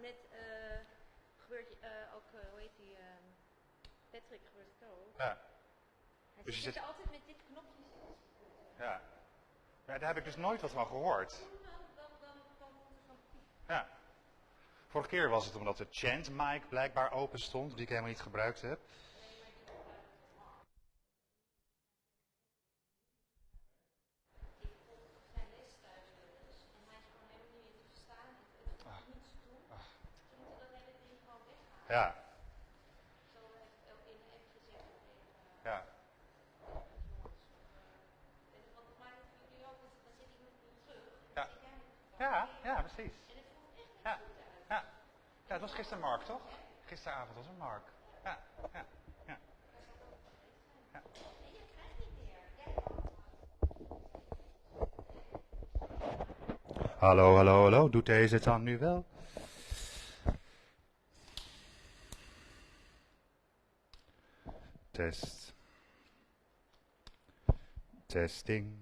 net gebeurt ook, hoe heet die, Patrick gebeurt het ook. Ja. Hij Dus je zit zit... altijd met dit knopje. Ja. Ja, daar heb ik dus nooit wat van gehoord. Dan komt er zo'n piep. Ja. Vorige keer was het omdat de chant mic blijkbaar open stond, die ik helemaal niet gebruikt heb. Ja. Ja. Ja. Ja, ja, precies. Ja. Ja. Ja, het was gisteren Mark, toch? Gisteravond was het Mark. Ja, ja, ja. Ja. Hallo, hallo, hallo. Doet deze het dan nu wel? Test. Testing.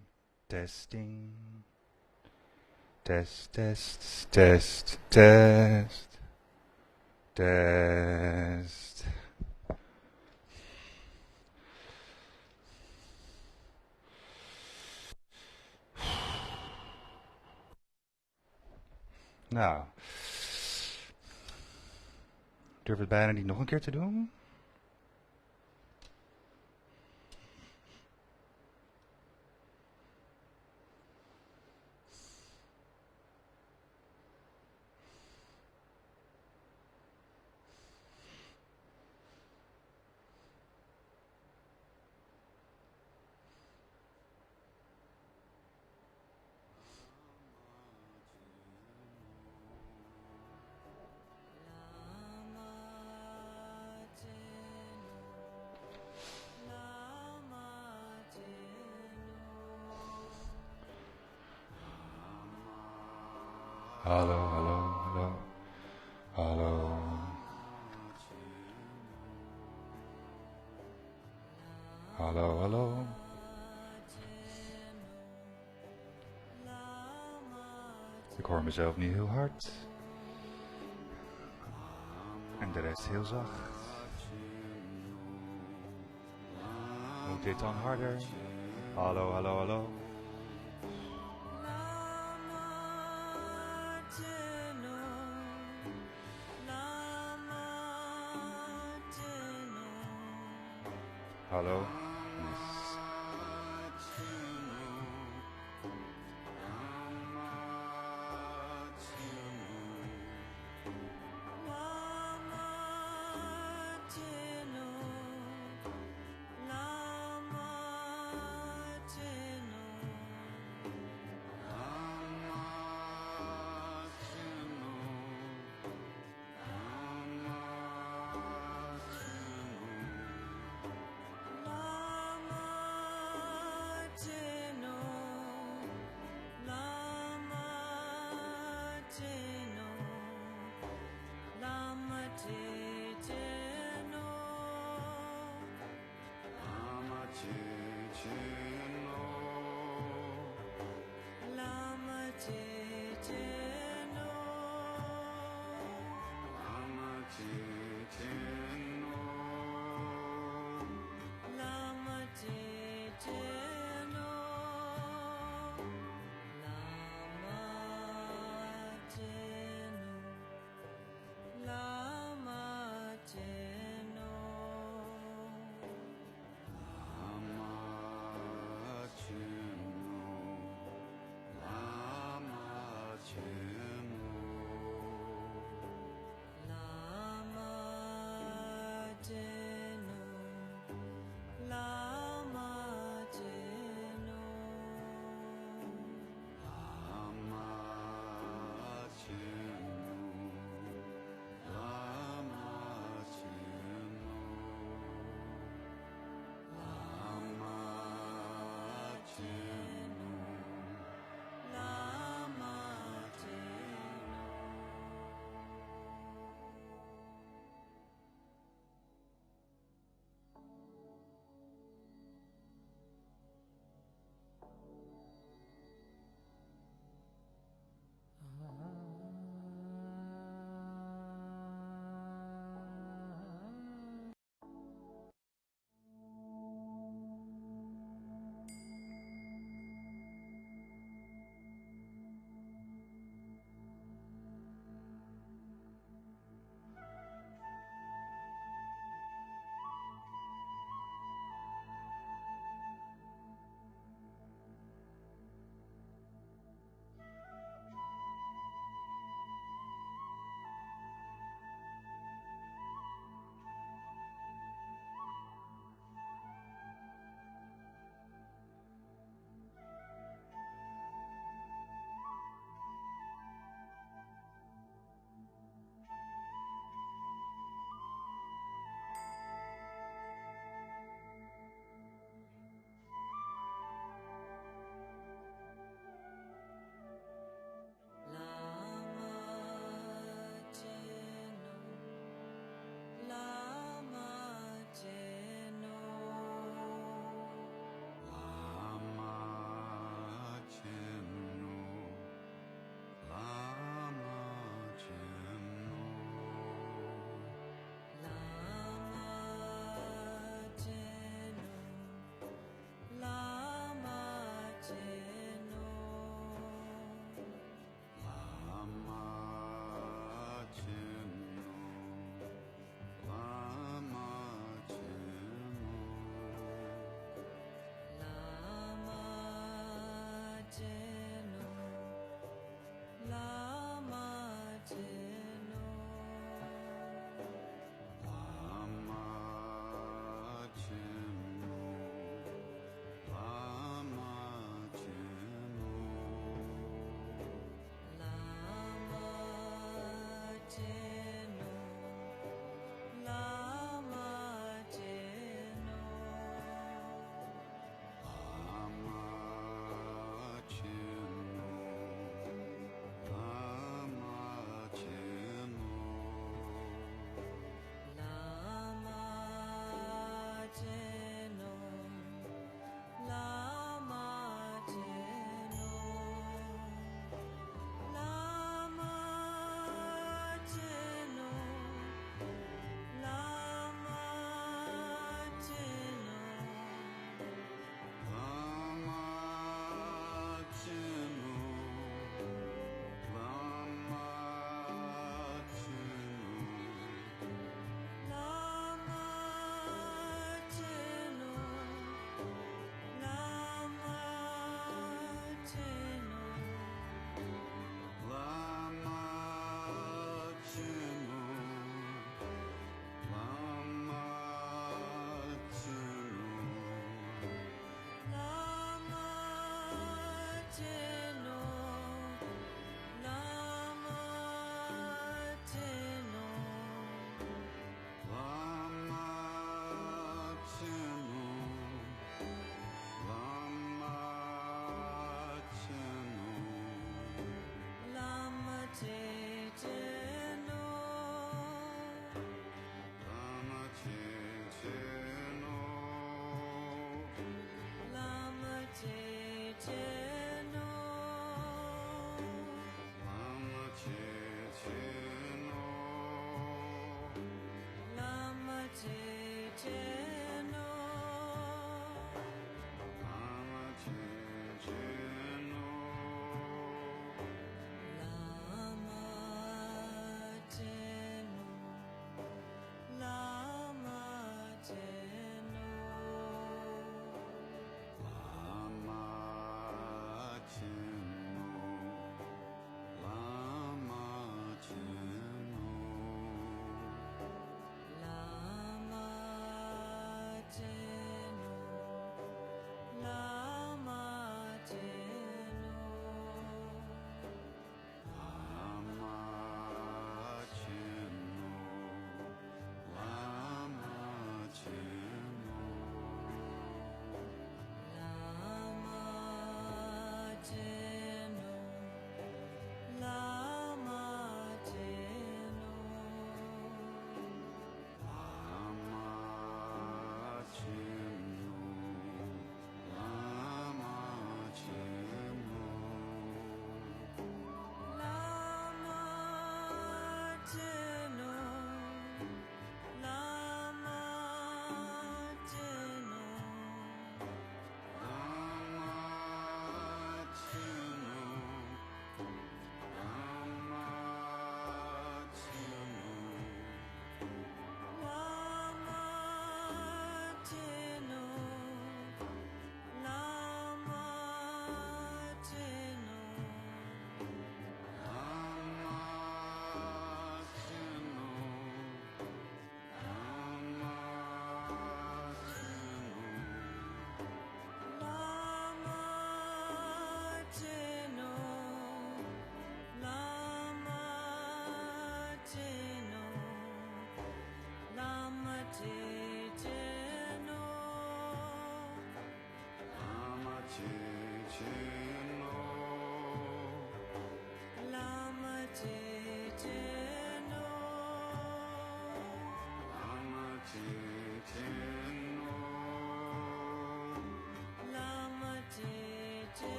Testing. Test, test, test, test. Test. Nou. Durf het bijna niet nog een keer te doen? Hallo, hallo, hallo. Hallo. Hallo, hallo. Ik hoor mezelf niet heel hard. En de rest heel zacht. Moet dit dan harder? Hallo, hallo, hallo. Hallo. Yes.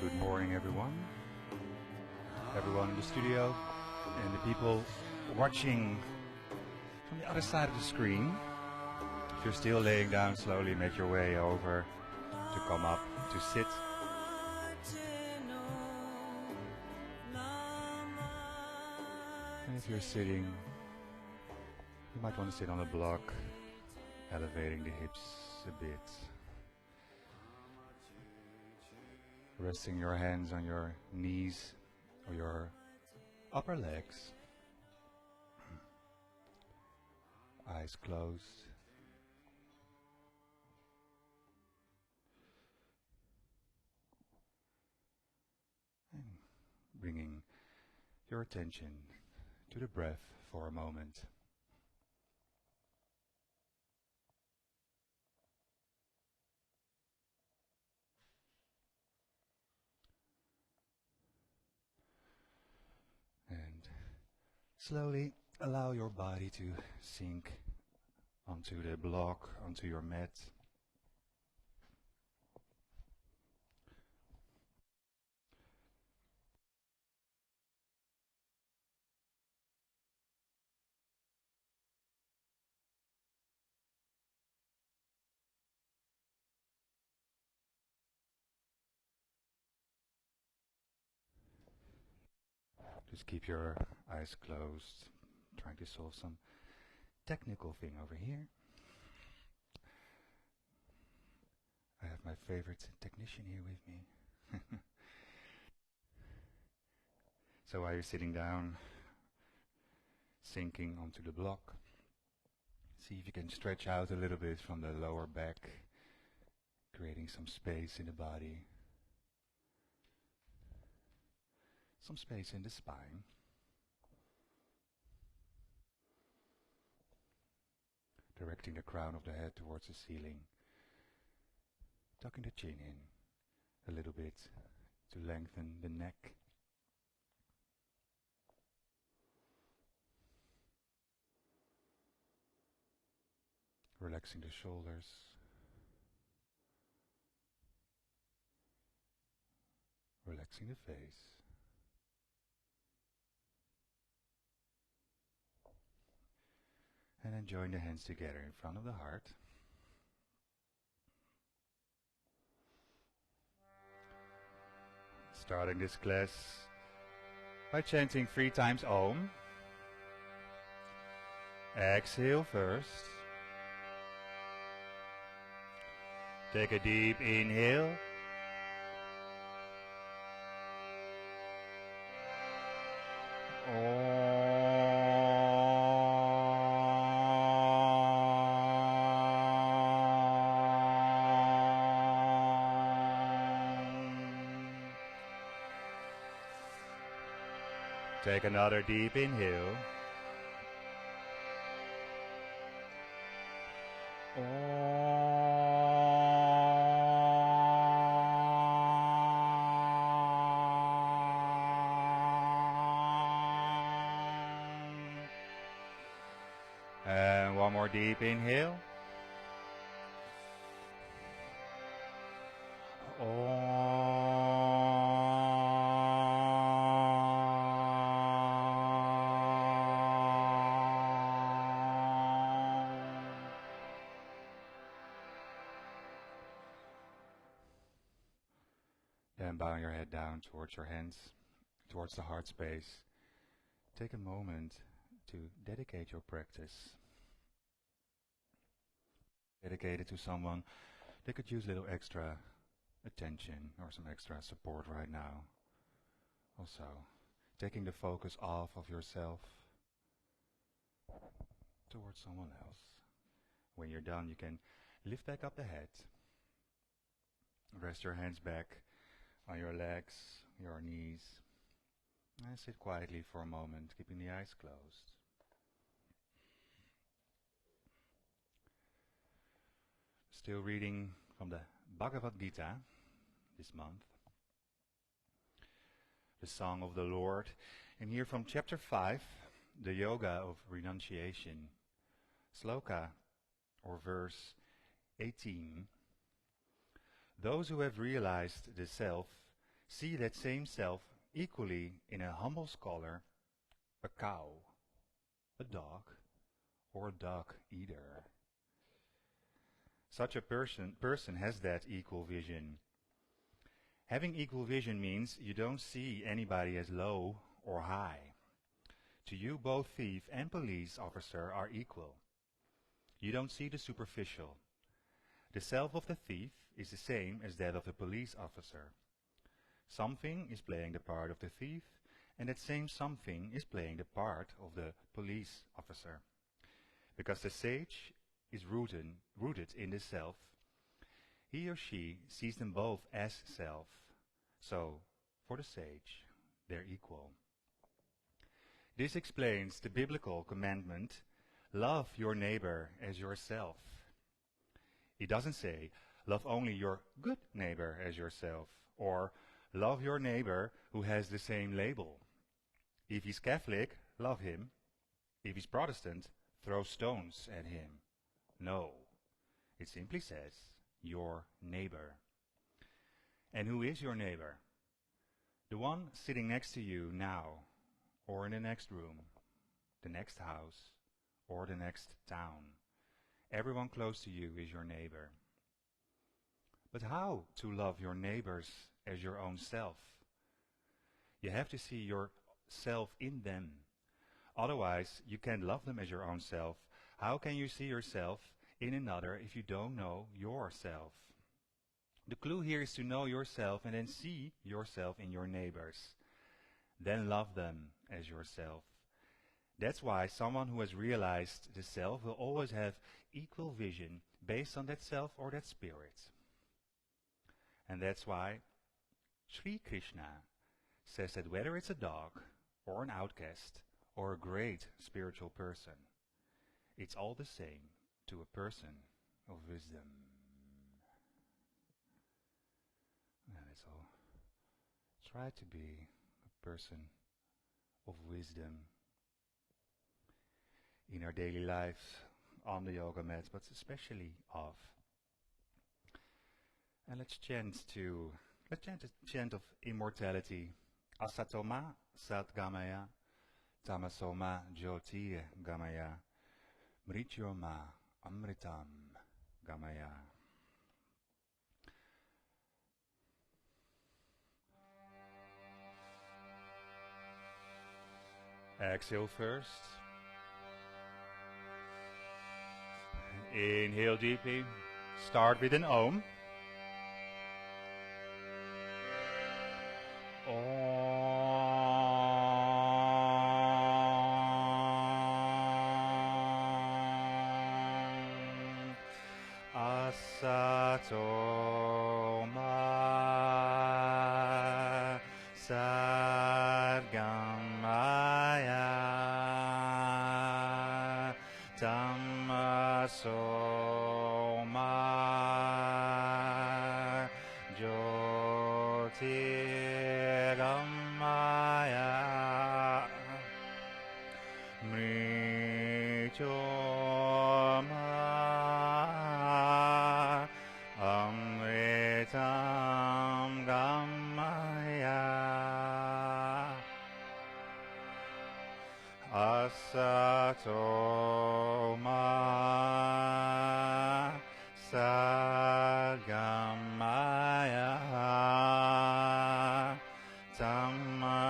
good morning everyone. Everyone in the studio and the people watching from the other side of the screen. If you're still laying down, slowly make your way over to come up to sit. And if you're sitting, you might want to sit on a block, elevating the hips a bit. Resting your hands on your knees or your upper legs. Eyes closed. And bringing your attention to the breath for a moment. And slowly allow your body to sink onto the block, onto your mat. Just keep your eyes closed, trying to solve some technical thing over here. I have my favorite technician here with me. So while you're sitting down, sinking onto the block, see if you can stretch out a little bit from the lower back, creating some space in the body, some space in the spine. Directing the crown of the head towards the ceiling, tucking the chin in a little bit to lengthen the neck. Relaxing the shoulders. Relaxing the face. And then join the hands together in front of the heart. Starting this class by chanting 3 times Om. Exhale first. Take a deep inhale. Om. Take another deep inhale. And one more deep inhale. Then bow your head down towards your hands, towards the heart space. Take a moment to dedicate your practice. Dedicate it to someone that could use a little extra attention or some extra support right now. Also, taking the focus off of yourself towards someone else. When you're done, you can lift back up the head. Rest your hands back on your legs, your knees, and sit quietly for a moment, keeping the eyes closed. Still reading from the Bhagavad Gita this month, the Song of the Lord, and here from chapter 5, the Yoga of Renunciation, sloka or verse 18. Those who have realized the self see that same self equally in a humble scholar, a cow, a dog, or a dog eater. Such a person has that equal vision. Having equal vision means you don't see anybody as low or high. To you, both thief and police officer are equal. You don't see the superficial. The self of the thief is the same as that of the police officer. Something is playing the part of the thief, and that same something is playing the part of the police officer. Because the sage is rooted in the self, he or she sees them both as self. So, for the sage, they're equal. This explains the biblical commandment, love your neighbor as yourself. He doesn't say, love only your good neighbor as yourself, or love your neighbor who has the same label. If he's Catholic, love him. If he's Protestant, throw stones at him. No, it simply says, your neighbor. And who is your neighbor? The one sitting next to you now, or in the next room, the next house, or the next town. Everyone close to you is your neighbor. But how to love your neighbors as your own self? You have to see yourself in them. Otherwise, you can't love them as your own self. How can you see yourself in another if you don't know yourself? The clue here is to know yourself and then see yourself in your neighbors. Then love them as yourself. That's why someone who has realized the self will always have equal vision based on that self or that spirit. And that's why Sri Krishna says that whether it's a dog or an outcast or a great spiritual person, it's all the same to a person of wisdom. And let's all try to be a person of wisdom in our daily lives, on the yoga mat, but especially off. And let's chant a chant of immortality. Asatoma Satgamaya, Tamasoma Jyoti Gamaya, Mrityoma Amritam Gamaya. Exhale first. Inhale deeply. Start with an Om. Asatoma Sadgamaya Tamasoma Jyotirgamaya Mrityoma Amritam Gamaya Asatoma Sadgamaya Tamasoma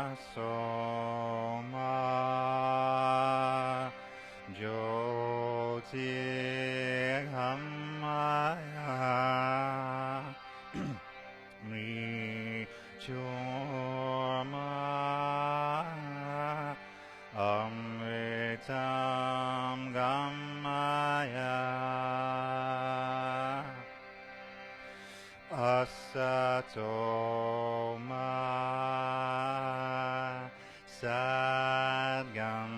Jyotirgamaya Mrityoma Amritam Gamaya Asatoma Sadgamaya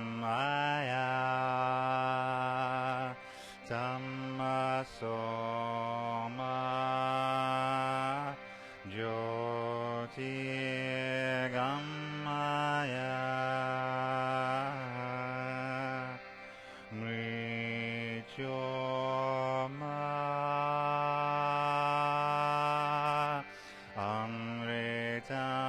Tamasoma Jyotirgamaya Mrityoma Amritam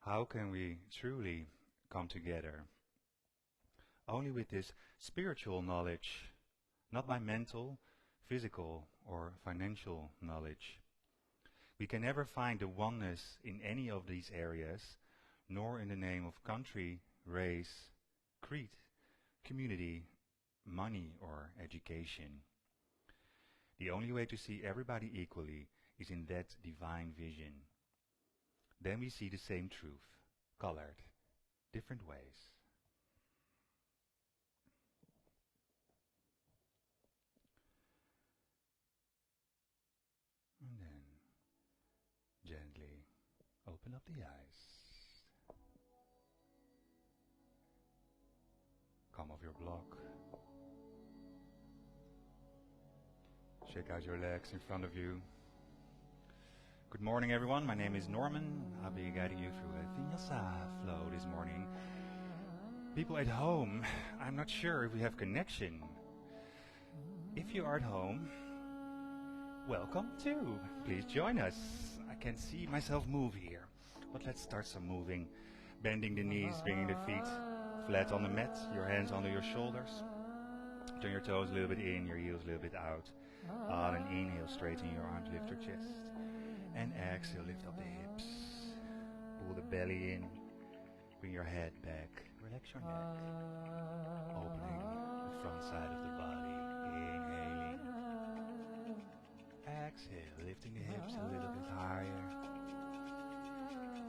How can we truly come together? Only with this spiritual knowledge, not by mental, physical, or financial knowledge. We can never find the oneness in any of these areas, nor in the name of country, race, creed, community, money, or education. The only way to see everybody equally is in that divine vision. Then we see the same truth, colored, different ways. And then gently open up the eyes. Come off your block. Shake out your legs in front of you. Good morning, everyone. My name is Norman. I'll be guiding you through a Vinyasa flow this morning. People at home, I'm not sure if we have connection. If you are at home, welcome too. Please join us. I can see myself move here, but let's start some moving. Bending the knees, bringing the feet flat on the mat, your hands under your shoulders. Turn your toes a little bit in, your heels a little bit out. On an inhale, straighten your arms, lift your chest. And exhale, lift up the hips. Pull the belly in. Bring your head back. Relax your neck. Opening the front side of the body. Inhaling. Exhale, lifting the hips a little bit higher.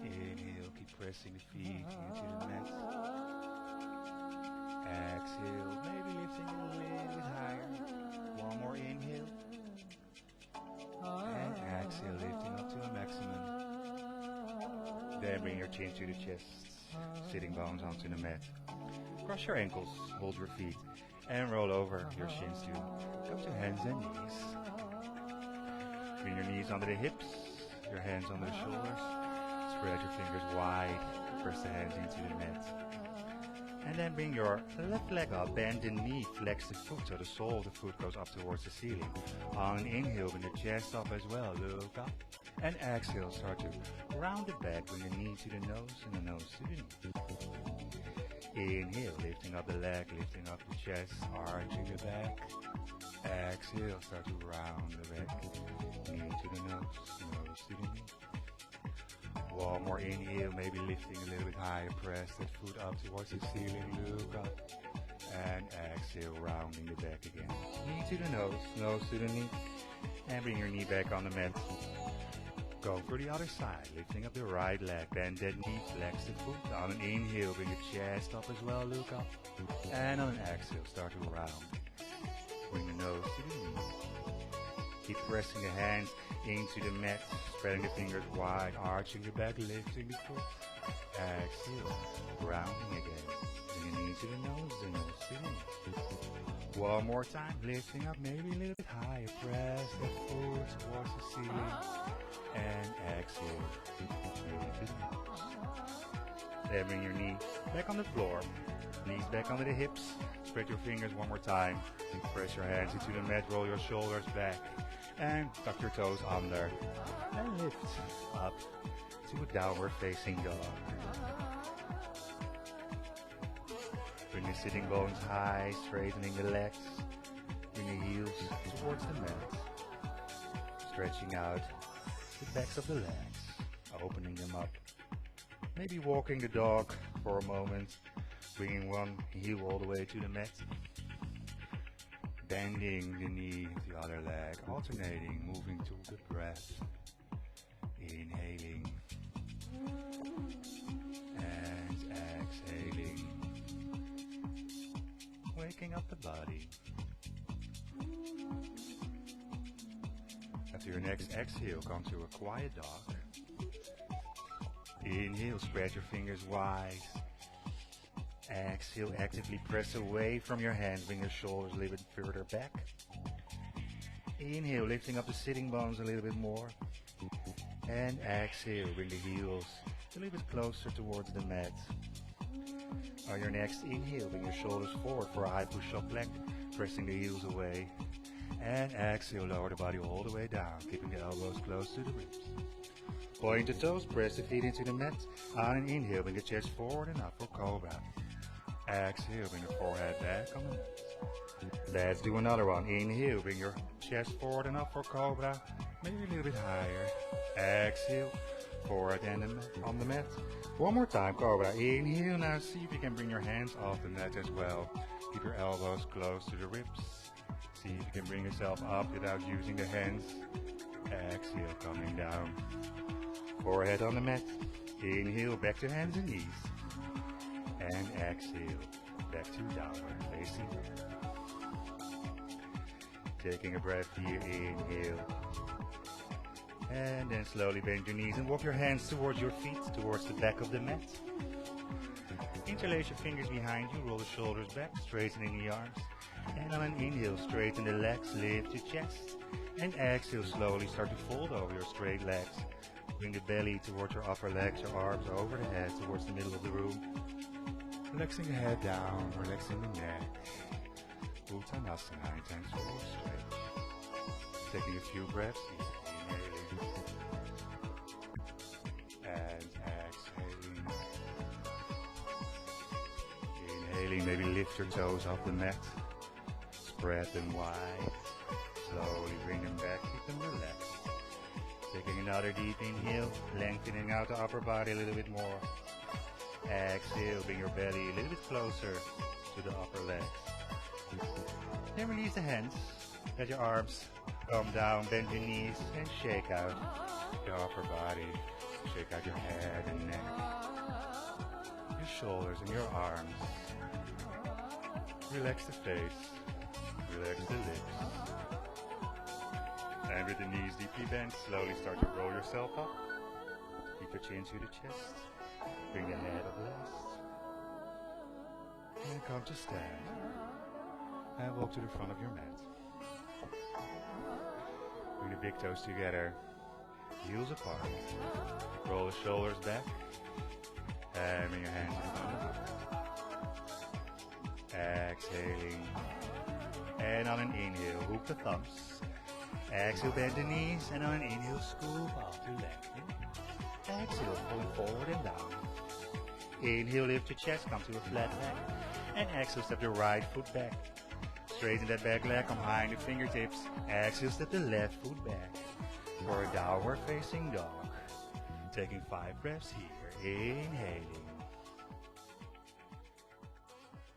Inhale, keep pressing the feet into the mat. Exhale, maybe lifting a little bit higher. One more inhale. And exhale, lifting up to a maximum. Then bring your chin to the chest, sitting bones onto the mat. Cross your ankles, hold your feet, and roll over your shins to come to hands and knees. Bring your knees under the hips, your hands under the shoulders. Spread your fingers wide, press the hands into the mat. And then bring your left leg up, bend the knee, flex the foot so the sole of the foot goes up towards the ceiling. On an inhale, bring the chest up as well, look up. And exhale, start to round the back, bring the knee to the nose and the nose to the knee. Inhale, lifting up the leg, lifting up the chest, arching the back. Exhale, start to round the back, knee to the nose to the knee. One more inhale, maybe lifting a little bit higher, press that foot up towards the ceiling, look up. And exhale, rounding the back again. Knee to the nose to the knee. And bring your knee back on the mat. Go for the other side, lifting up the right leg, bend that knee, flex the foot. On an inhale, bring your chest up as well, look up. And on an exhale, start to round. Bring the nose to the knee. Keep pressing the hands into the mat, spreading the fingers wide, arching the back, lifting the foot. Exhale, rounding again. Bring the knee to the nose to the knee. One more time, lifting up maybe a little bit higher. Press the foot towards the ceiling. And exhale, knee to the nose. Then bring your knee back on the floor. Knees back under the hips. Spread your fingers one more time. Press your hands into the mat, roll your shoulders back. And tuck your toes under. And lift up to a downward facing dog. Bring the sitting bones high, straightening the legs. Bring the heels towards the mat. Stretching out the backs of the legs, opening them up. Maybe walking the dog for a moment, bringing one heel all the way to the mat. Bending the knee of the other leg, alternating, moving to the breath. Inhaling and exhaling. Waking up the body. After your next exhale, come to a quiet dog. Inhale, spread your fingers wide. Exhale, actively press away from your hands, bring your shoulders a little bit further back. Inhale, lifting up the sitting bones a little bit more. And exhale, bring the heels a little bit closer towards the mat. On your next inhale, bring your shoulders forward for a high push-up plank, pressing the heels away. And exhale, lower the body all the way down, keeping the elbows close to the ribs. Point the toes, press the feet into the mat. On an inhale, bring the chest forward and up for cobra. Exhale, bring the forehead back on the mat. Let's do another one. Inhale, bring your chest forward and up for cobra. Maybe a little bit higher. Exhale, forward and on the mat. One more time, cobra. Inhale, now see if you can bring your hands off the mat as well. Keep your elbows close to the ribs. See if you can bring yourself up without using the hands. Exhale, coming down. Forehead on the mat. Inhale, back to hands and knees. And exhale, back to downward facing dog. Taking a breath here, inhale. And then slowly bend your knees and walk your hands towards your feet, towards the back of the mat. Interlace your fingers behind you, roll the shoulders back, straightening the arms. And on an inhale, straighten the legs, lift your chest. And exhale, slowly start to fold over your straight legs. Bring the belly towards your upper legs, your arms over the head, towards the middle of the room. Relaxing the head down, relaxing the neck. Uttanasana, 9 times 4 straight. Taking a few breaths, inhaling. And exhaling. Inhaling, maybe lift your toes off the mat. Spread them wide. Slowly bring them back, keep them relaxed. Taking another deep inhale, lengthening out the upper body a little bit more. Exhale, bring your belly a little bit closer to the upper legs. Then release the hands. Let your arms come down, bend your knees, and shake out your upper body. Shake out your head and neck, your shoulders and your arms. Relax the face, relax the lips. And with the knees deeply bent, slowly start to roll yourself up. Keep your chin to the chest. Bring the head up last. And come to stand. And walk to the front of your mat. Bring the big toes together. Heels apart. Roll the shoulders back. And bring your hands in front of you. Exhaling. And on an inhale, hook the thumbs. Exhale, bend the knees. And on an inhale, scoop up to lengthen. Exhale, pulling forward and down. Inhale, lift your chest, come to a flat leg. And exhale, step the right foot back. Straighten that back leg, come behind the fingertips. Exhale, step the left foot back. For a downward facing dog. Taking 5 breaths here. Inhaling.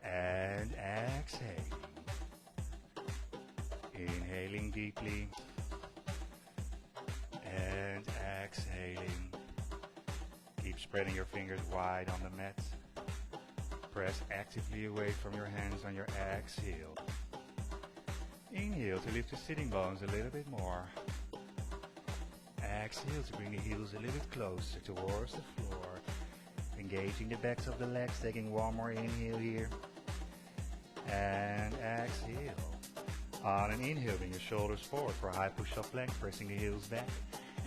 And exhaling. Inhaling deeply. And exhaling. Keep spreading your fingers wide on the mat. Press actively away from your hands on your exhale. Inhale to lift the sitting bones a little bit more. Exhale to bring the heels a little bit closer towards the floor. Engaging the backs of the legs, taking one more inhale here. And exhale. On an inhale, bring your shoulders forward for a high push-up plank, pressing the heels back.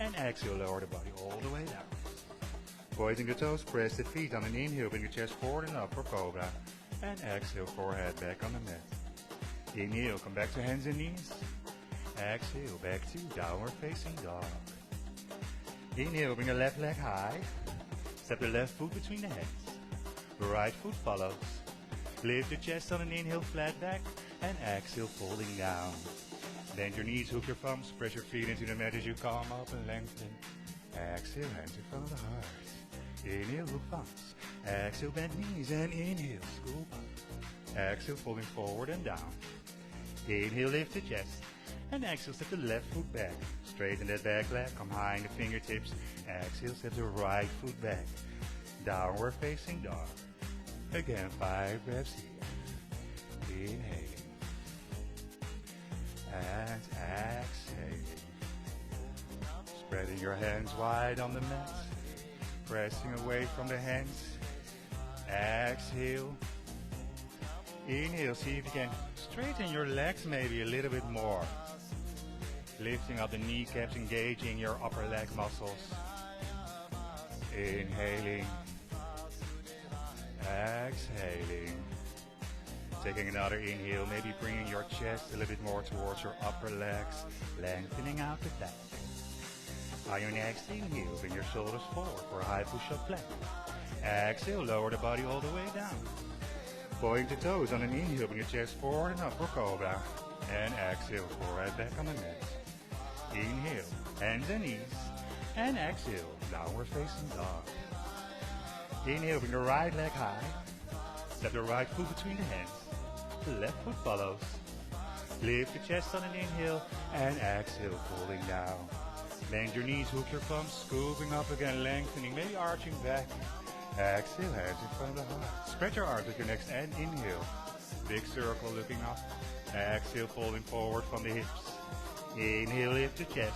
And exhale, lower the body all the way down. Pointing the toes, press the feet. On an inhale, bring your chest forward and up for cobra. And exhale, forehead back on the mat. Inhale, come back to hands and knees. Exhale, back to downward facing dog. Inhale, bring the left leg high. Step the left foot between the hands. The right foot follows. Lift your chest on an inhale, flat back. And exhale, folding down. Bend your knees, hook your thumbs, press your feet into the mat as you come up and lengthen. Exhale, hands in front of the heart. Inhale, hook thumbs. Exhale, bend knees and inhale, scoop up. Exhale, folding forward and down. Inhale, lift the chest. And exhale, step the left foot back. Straighten that back leg, come high in the fingertips. Exhale, step the right foot back. Downward facing dog. Again, 5 breaths here. Inhaling. And exhaling. Spreading your hands wide on the mat. Pressing away from the hands. Exhale. Inhale, see if you can straighten your legs maybe a little bit more. Lifting up the kneecaps, engaging your upper leg muscles. Inhaling. Exhaling. Taking another inhale, maybe bringing your chest a little bit more towards your upper legs, lengthening out the back. On your next inhale, bring your shoulders forward for a high push-up plank. Exhale, lower the body all the way down. Point the toes on an inhale, bring your chest forward and up for cobra. And exhale, fall right back on the mat. Inhale, hands and knees. And exhale, downward facing dog. Inhale, bring the right leg high. Step the right foot between the hands. The left foot follows. Lift the chest on an inhale and exhale, folding down. Bend your knees, hook your thumbs, scooping up again, lengthening, maybe arching back. Exhale, hands in front of the heart. Spread your arms with your next and inhale. Big circle looking up. Exhale, folding forward from the hips. Inhale, lift the chest.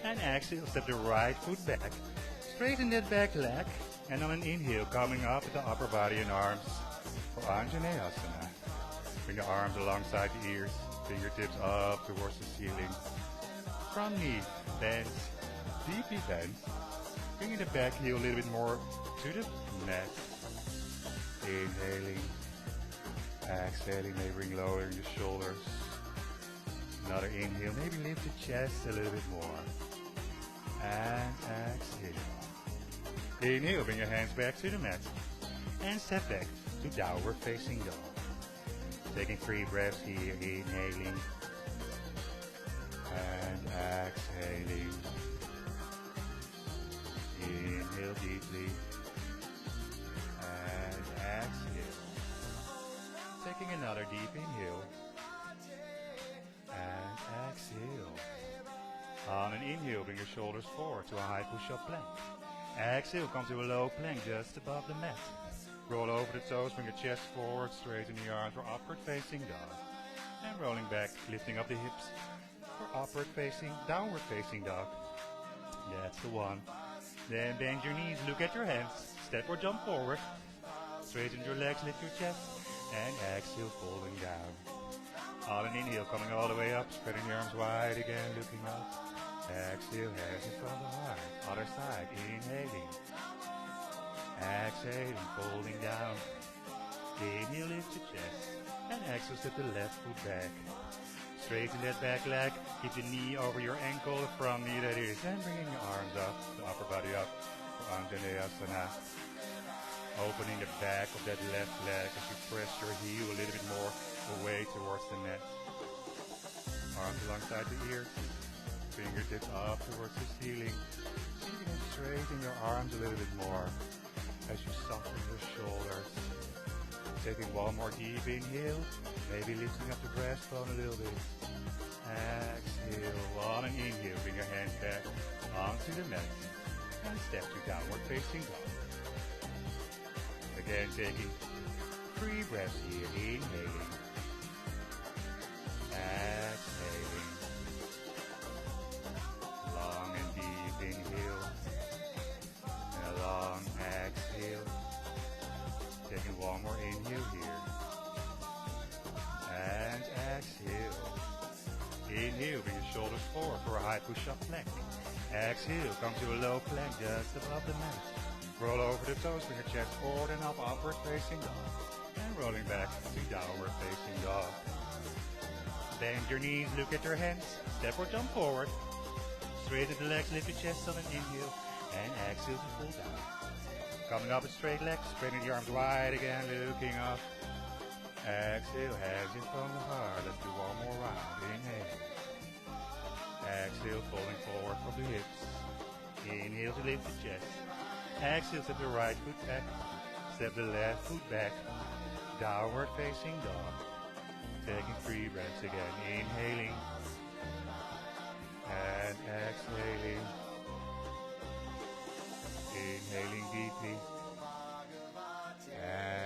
And exhale, step the right foot back. Straighten that back leg. And on an inhale, coming up with the upper body and arms for Anjaneyasana. Bring the arms alongside the ears. Fingertips up towards the ceiling. Front knee bends, deeply bends. Bringing the back heel a little bit more to the mat. Inhaling. Exhaling, maybe bring lowering the shoulders. Another inhale, maybe lift the chest a little bit more. And exhale. Inhale, bring your hands back to the mat. And step back to downward facing dog. Taking 3 breaths here, inhaling. And exhaling. Inhale deeply. And exhale. Taking another deep inhale. And exhale. On an inhale, bring your shoulders forward to a high push-up plank. Exhale, come to a low plank just above the mat. Roll over the toes, bring your chest forward, straighten the arms for upward facing dog. And rolling back, lifting up the hips for upward facing, downward facing dog. That's the one. Then bend your knees, look at your hands, step or jump forward. Straighten your legs, lift your chest, and exhale, folding down. On an inhale, coming all the way up, spreading the arms wide again, looking up. Exhale, hands in front of the heart. Other side, inhaling. Exhaling, folding down. Inhale, lift your chest. And exhale, step the left foot back. Straighten that back leg. Keep the knee over your ankle, the front knee that is. And bringing your arms up, the upper body up for Anjaneyasana. Opening the back of that left leg as you press your heel a little bit more away towards the mat. Arms alongside the ears. Fingertips up towards the ceiling. You can straighten your arms a little bit more as you soften your shoulders. Taking one more deep inhale, maybe lifting up the breastbone a little bit. Exhale, on an inhale, bring your hands back onto the mat and step to downward facing dog. Again, taking 3 breaths here, inhaling, exhaling. Long and deep inhale, and a long exhale. Taking one more inhale here, and exhale. Inhale, bring your shoulders forward for a high push-up plank. Exhale, come to a low plank just above the mat. Roll over the toes, bring your chest forward and up, upward facing dog. And rolling back to downward facing dog. Bend your knees, look at your hands, step or jump forward. Straighten the legs, lift your chest on an inhale, and exhale to pull down. Coming up with straight legs, straightening the arms wide again, looking up. Exhale, hands in front of the heart. Let's do one more round. Inhale. Exhale, folding forward from the hips. Inhale to lift the chest. Exhale, step the right foot back. Step the left foot back. Downward facing dog. Taking 3 breaths again. Inhaling. And exhaling. Inhaling deeply.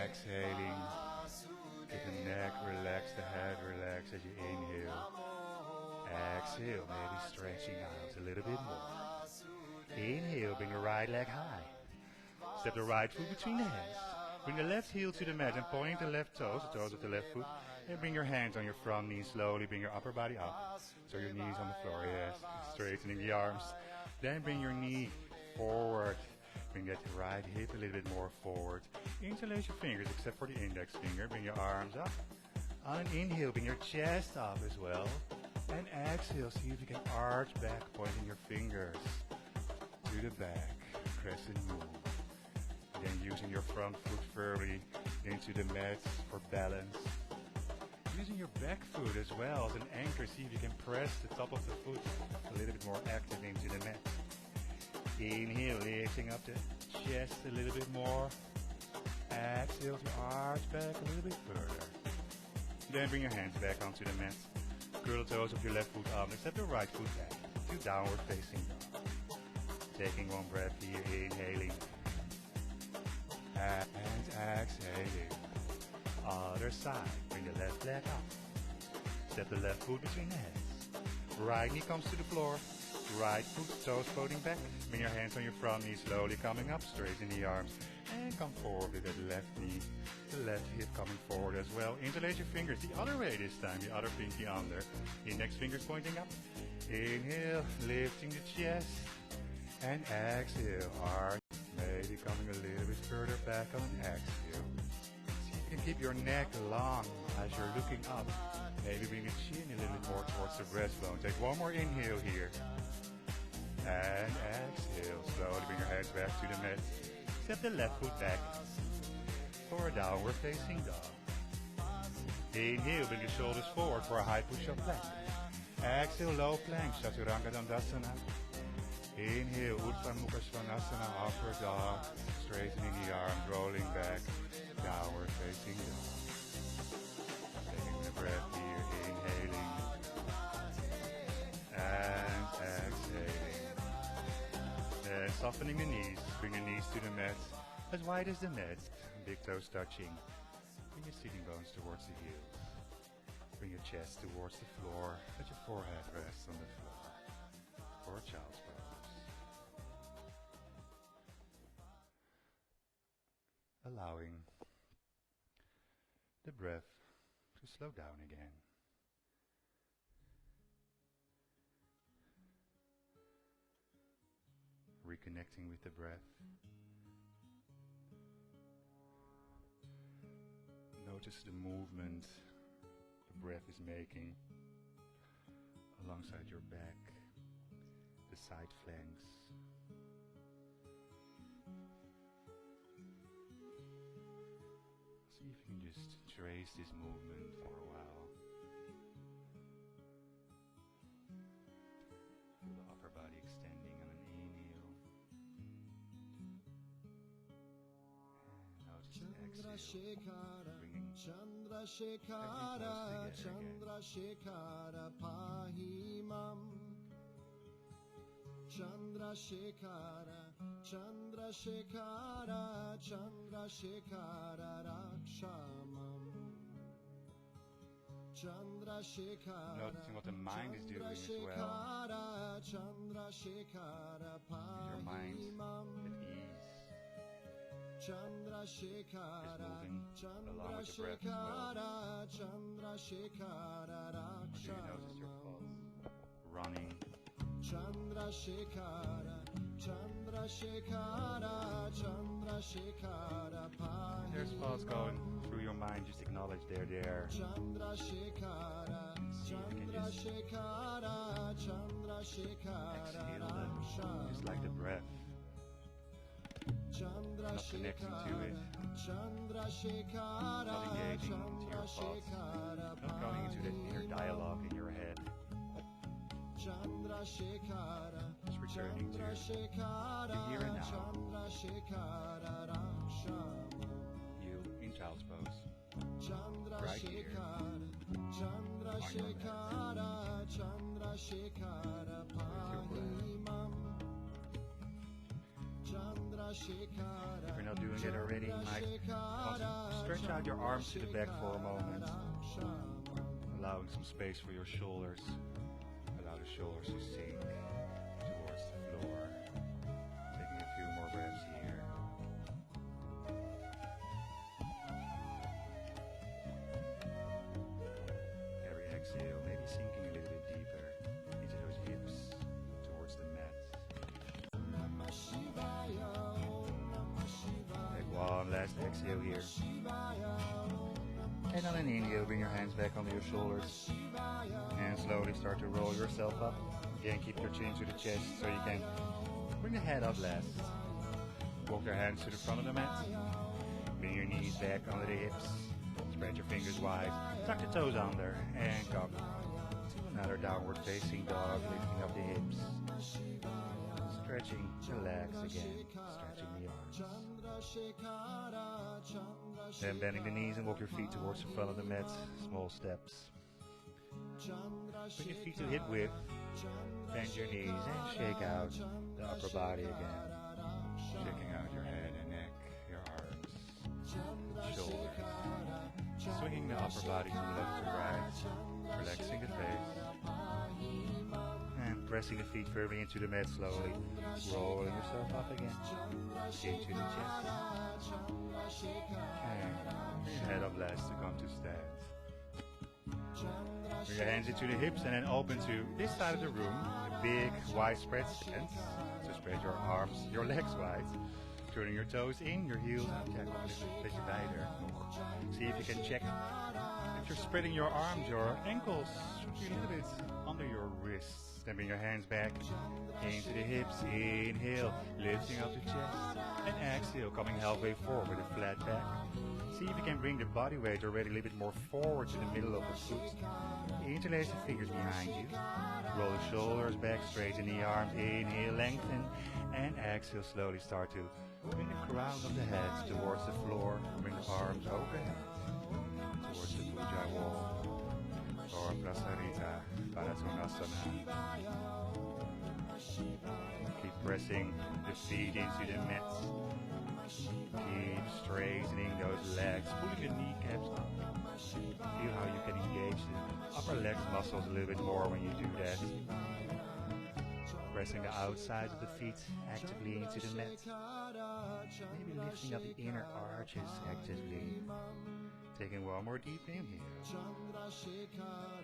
Exhaling. Get the neck relax, the head relax as you inhale. Exhale, maybe stretching out a little bit more. Inhale, bring the right leg high. Step the right foot between the hands. Bring the left heel to the mat and point the left toes, the toes of the left foot. And bring your hands on your front knee slowly. Bring your upper body up. So your knees on the floor, yes. Straightening the arms. Then bring your knee forward. Bring that right hip a little bit more forward. Interlace your fingers except for the index finger. Bring your arms up. On an inhale, bring your chest up as well. And exhale, see if you can arch back, pointing your fingers. to the back, crescent move. Then using your front foot firmly into the mat for balance. Using your back foot as well as an anchor, see if you can press the top of the foot a little bit more active into the mat. Inhale, lifting up the chest a little bit more. Exhale to arch back a little bit further. Then bring your hands back onto the mat. Curl the toes of your left foot up and step the right foot back to downward facing dog. Taking one breath here, inhaling. And exhaling. Other side, bring the left leg up. Step the left foot between the hands. Right knee comes to the floor. Right foot, toes floating back. Bring your hands on your front knee, slowly coming up, straighten the arms. And come forward with that left knee, the left hip coming forward as well. Interlace your fingers the other way this time, the other pinky under. Index fingers pointing up. Inhale, lifting the chest. And exhale, arch. Maybe coming a little bit further back on exhale. See if you can keep your neck long as you're looking up. Maybe bring the chin a little bit more towards the breastbone. Take one more inhale here. And exhale. Slowly bring your hands back to the mat. Step the left foot back for a downward facing dog. Inhale, bring your shoulders forward for a high push-up plank. Exhale, low plank, Chaturanga Dandasana. Inhale, Urdhva Mukha Svanasana, upward dog. Straightening the arms, rolling back, downward facing dog. Taking the breath here, inhaling. And exhaling. Then softening the knees, bring your knees to the mat, as wide as the mat, big toes touching. Bring your sitting bones towards the heels. Bring your chest towards the floor, let your forehead rest on the floor. For child's pose. Allowing the breath to slow down again. Reconnecting with the breath. Notice the movement the breath is making alongside your back, the side flanks. See if you can just trace this movement for a while. Feel the upper body extending on an inhale. And notice the exhale, bringing Chandrasekhara, Chandrasekhara, Pahimam. Chandrasekhara, Chandrasekhara, Chandrasekhara, Rakshamam. Chandrasekhara, noticing what the mind is doing as well. Chandrasekhara, Your mind Pahimam. at ease. Chandrasekhara, Is moving along with the breath as well. Chandrasekhara, Or do you notice your Rakshamam. pulse running? Chandrasekhara, Chandrasekhara, Chandrasekhara, There's thoughts going through your mind, just acknowledge they're there. Chandrasekhara, See if you can just Chandrasekhara, Chandrasekhara, exhale them, just like the breath. Not connecting to it, Chandrasekhara, not engaging into your thoughts, not going into that inner dialogue in your head. Chandrasekhara, Just returning to the here and now. Chandrasekhara, Rakshamam. You in child's pose. Right here. Chandrasekhara, Chandrasekhara, Pahimam. Chandrasekhara. If you're not doing it already, you might want to stretch out your arms to the back for a moment, allowing some space for your shoulders. Allow the shoulders to sink towards the floor. Taking a few more breaths here. Every exhale, maybe sinking a little bit deeper into those hips, towards the mat. Namah Shivaya, Om Namah Shivaya. Take one last exhale here. Shivaya, Om Namah And on an inhale, bring your hands back onto your shoulders. And slowly start to roll yourself up. Again, keep your chin to the chest so you can bring Bring the head up last. Walk your hands to the front of the mat. Bring your knees back under the hips. Spread your fingers wide. Tuck the toes under and come to another downward facing dog, lifting up the hips. Stretching the legs again. Stretching the arms. Then bending the knees and walk your feet towards the front of the mat. Small steps. Bring your feet to hip width. Bend your knees and shake out the upper body again. Shaking out your head and neck, your arms, shoulders. Swinging the upper body from left to right. Relaxing the face. And pressing the feet firmly into the mat slowly. Rolling yourself up again. Into the chest. And bring your head up last to come to stand. Bring your hands into the hips and then open to this side of the room. A big wide spread stance. So spread your arms, your legs wide. Turning your toes in, your heels out. Ja, kom een beetje bij er. See if you can check if you're spreading your arms, your ankles should be a little bit under your wrists. Then bring your hands back into the hips. Inhale, lifting up the chest. And exhale, coming halfway forward with a flat back. See if you can bring the body weight already a little bit more forward to the middle of the foot. Interlace the fingers behind you. Roll the shoulders back, straighten the arms. Inhale, lengthen. And exhale, slowly start to bring the crown of the head towards the floor. Bring the arms overhead towards the puja wall. Or Prasarita, Padasvanasana. Keep pressing the feet into the mat. Keep straightening those legs, pulling the kneecaps up. Feel how you can engage the upper legs muscles a little bit more when you do that. Pressing the outside of the feet actively into the mat. Maybe lifting up the inner arches actively. Taking one more deep inhale.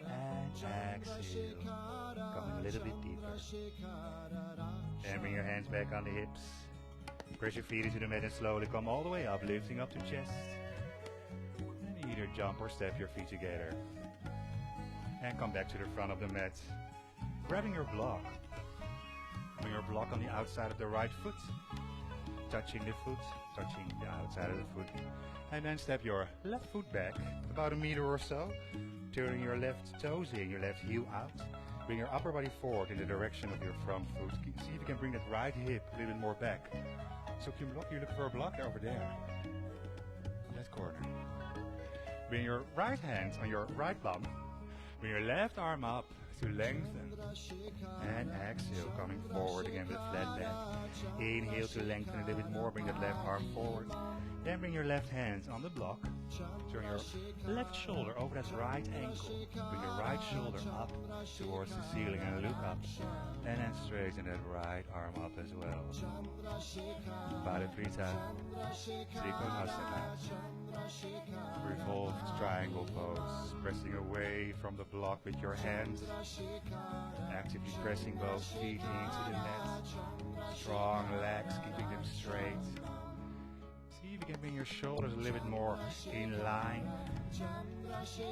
And exhale. Coming a little bit deeper. And bring your hands back on the hips. Press your feet into the mat and slowly come all the way up, lifting up the chest. And either jump or step your feet together. And come back to the front of the mat. Grabbing your block. Bring your block on the outside of the right foot. Touching the foot, touching the outside of the foot. And then step your left foot back, about a meter or so. Turning your left toes in, your left heel out. Bring your upper body forward in the direction of your front foot. See if you can bring that right hip a little bit more back. So you look for a block over there. In that corner. Bring your right hand on your right bum. Bring your left arm up to lengthen. And exhale, coming forward again with a flat back. Inhale to lengthen a little bit more. Bring that left arm forward. Then bring your left hand on the block. Turn your left shoulder over that right ankle. Bring your right shoulder up towards the ceiling and look up. And then straighten that right arm up as well. Padakrita, Trikonasana. Revolved triangle pose. Pressing away from the block with your hands. Actively pressing both feet into the mat. Strong legs, keeping them straight. See if you can bring your shoulders a little bit more in line.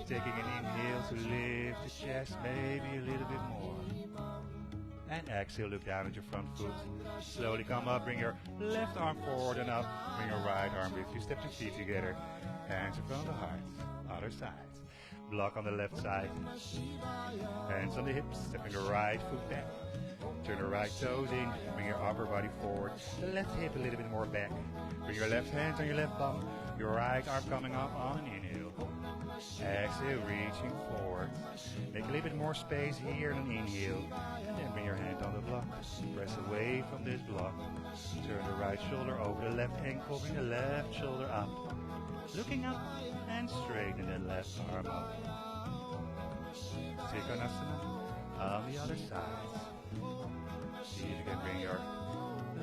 Taking an inhale to lift the chest, maybe a little bit more. And exhale, look down at your front foot. Slowly come up, bring your left arm forward and up. Bring your right arm with you, step your feet together. Hands in front of the heart, other side. Block on the left side. Hands on the hips, stepping the right foot back. Turn the right toes in, bring your upper body forward. The left hip a little bit more back. Bring your left hand on your left bum. Your right arm coming up on an inhale. Exhale, reaching forward. Make a little bit more space here on an inhale. And then bring your hand on the block. Press away from this block. Turn the right shoulder over the left ankle. Bring the left shoulder up. Looking up and straighten the left arm up. Trikonasana on the other side. See if you can bring your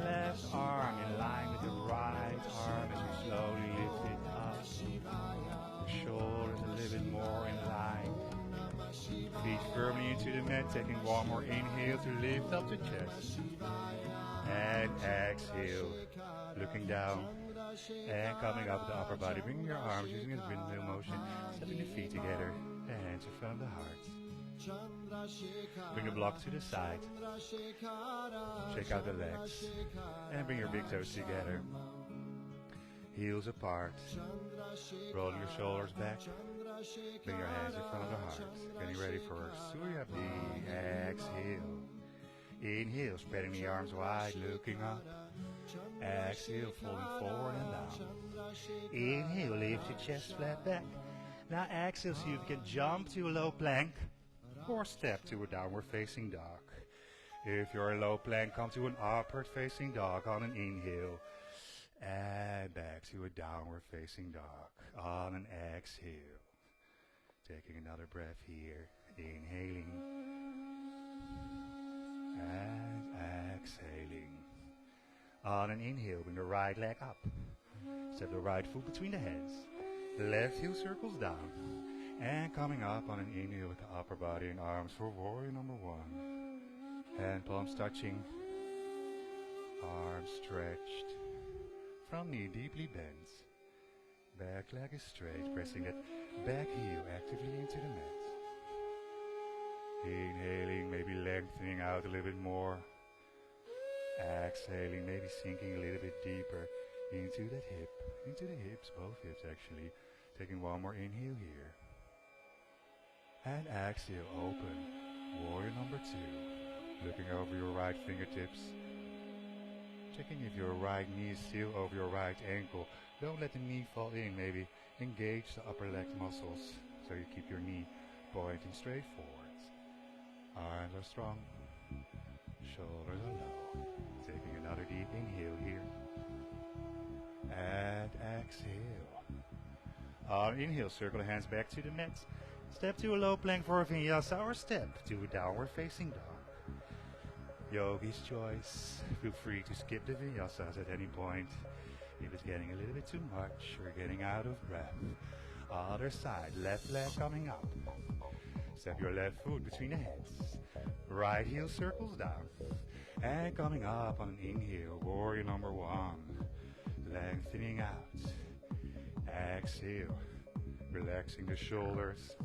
left arm in line with the right arm as you slowly lift it up. The shoulders a little bit more in line. Feet firmly into the mat, taking one more inhale to lift up the chest. And exhale, looking down. And coming up with the upper body, bringing your arms using a windmill motion, stepping the feet together, hands in front of the heart. Bring the block to the side. Shake out the legs. And bring your big toes together. Heels apart. Roll your shoulders back. Bring your hands in front of the heart. Getting ready for Surya B. Exhale. Inhale, spreading the arms wide, looking up. Exhale, folding forward and down. Inhale, lift your chest flat back. Now exhale, so you can jump to a low plank or step to a downward facing dog. If you're a low plank, come to an upward facing dog on an inhale. And back to a downward facing dog on an exhale. Taking another breath here. Inhaling. And exhaling. On an inhale, bring the right leg up. Step the right foot between the hands. Left heel circles down. And coming up on an inhale with the upper body and arms for warrior number 1. Hand palms touching. Arms stretched. Front knee deeply bent. Back leg is straight, pressing that back heel actively into the mat. Inhaling, maybe lengthening out a little bit more. Exhaling, maybe sinking a little bit deeper into that hip, into the hips, both hips actually. Taking one more inhale here. And exhale, open. Warrior number 2. Looking over your right fingertips. Checking if your right knee is still over your right ankle. Don't let the knee fall in. Maybe engage the upper leg muscles so you keep your knee pointing straight forward. Arms are strong. Shoulders are low. Taking another deep inhale here. And exhale. On inhale, circle the hands back to the mat. Step to a low plank for a vinyasa or step to a downward facing dog. Yogi's choice. Feel free to skip the vinyasas at any point if it's getting a little bit too much or getting out of breath. Other side, left leg coming up. Step your left foot between the hands. Right heel circles down. And coming up on an inhale, warrior number 1. Lengthening out. Exhale. Relaxing the shoulders.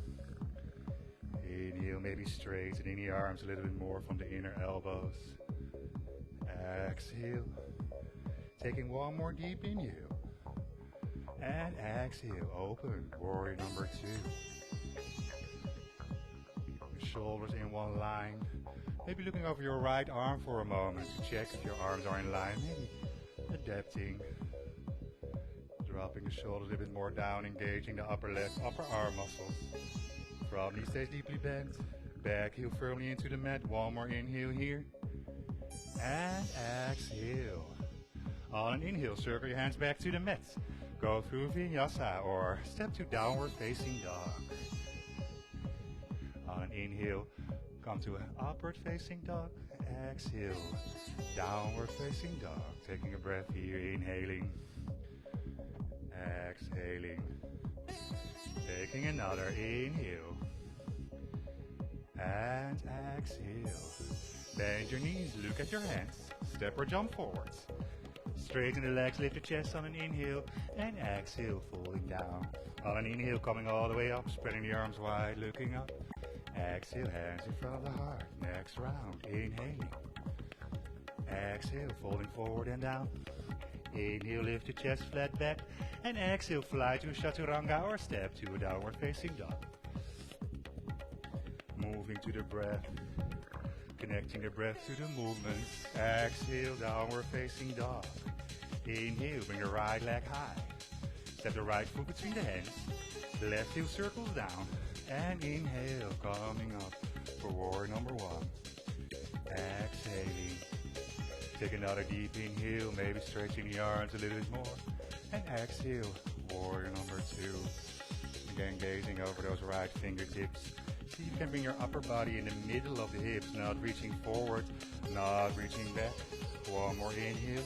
Inhale, maybe straightening the arms a little bit more from the inner elbows. Exhale. Taking one more deep inhale. And exhale, open. Warrior number 2. Shoulders in one line. Maybe looking over your right arm for a moment to check if your arms are in line. Maybe adapting. Dropping the shoulders a little bit more down, engaging the upper leg, upper arm muscles. Front knee stays deeply bent. Back heel firmly into the mat. One more inhale here. And exhale. On an inhale, circle your hands back to the mat. Go through vinyasa or step to downward facing dog. On an inhale, come to an upward facing dog. Exhale. Downward facing dog. Taking a breath here. Inhaling. Exhaling. Taking another inhale. And exhale. Bend your knees, look at your hands. Step or jump forwards. Straighten the legs, lift the chest on an inhale. And exhale, falling down. On an inhale, coming all the way up, spreading the arms wide, looking up. Exhale, hands in front of the heart. Next round, inhaling. Exhale, folding forward and down. Inhale, lift the chest flat back. And exhale, fly to Chaturanga or step to a downward facing dog. Moving to the breath. Connecting the breath to the movement. Exhale, downward facing dog. Inhale, bring the right leg high. Step the right foot between the hands. Left heel circles down. And inhale, coming up for warrior number 1. Exhaling. Take another deep inhale, maybe stretching the arms a little bit more. And exhale, warrior number 2. Again, gazing over those right fingertips. See if you can bring your upper body in the middle of the hips, not reaching forward, not reaching back. One more inhale.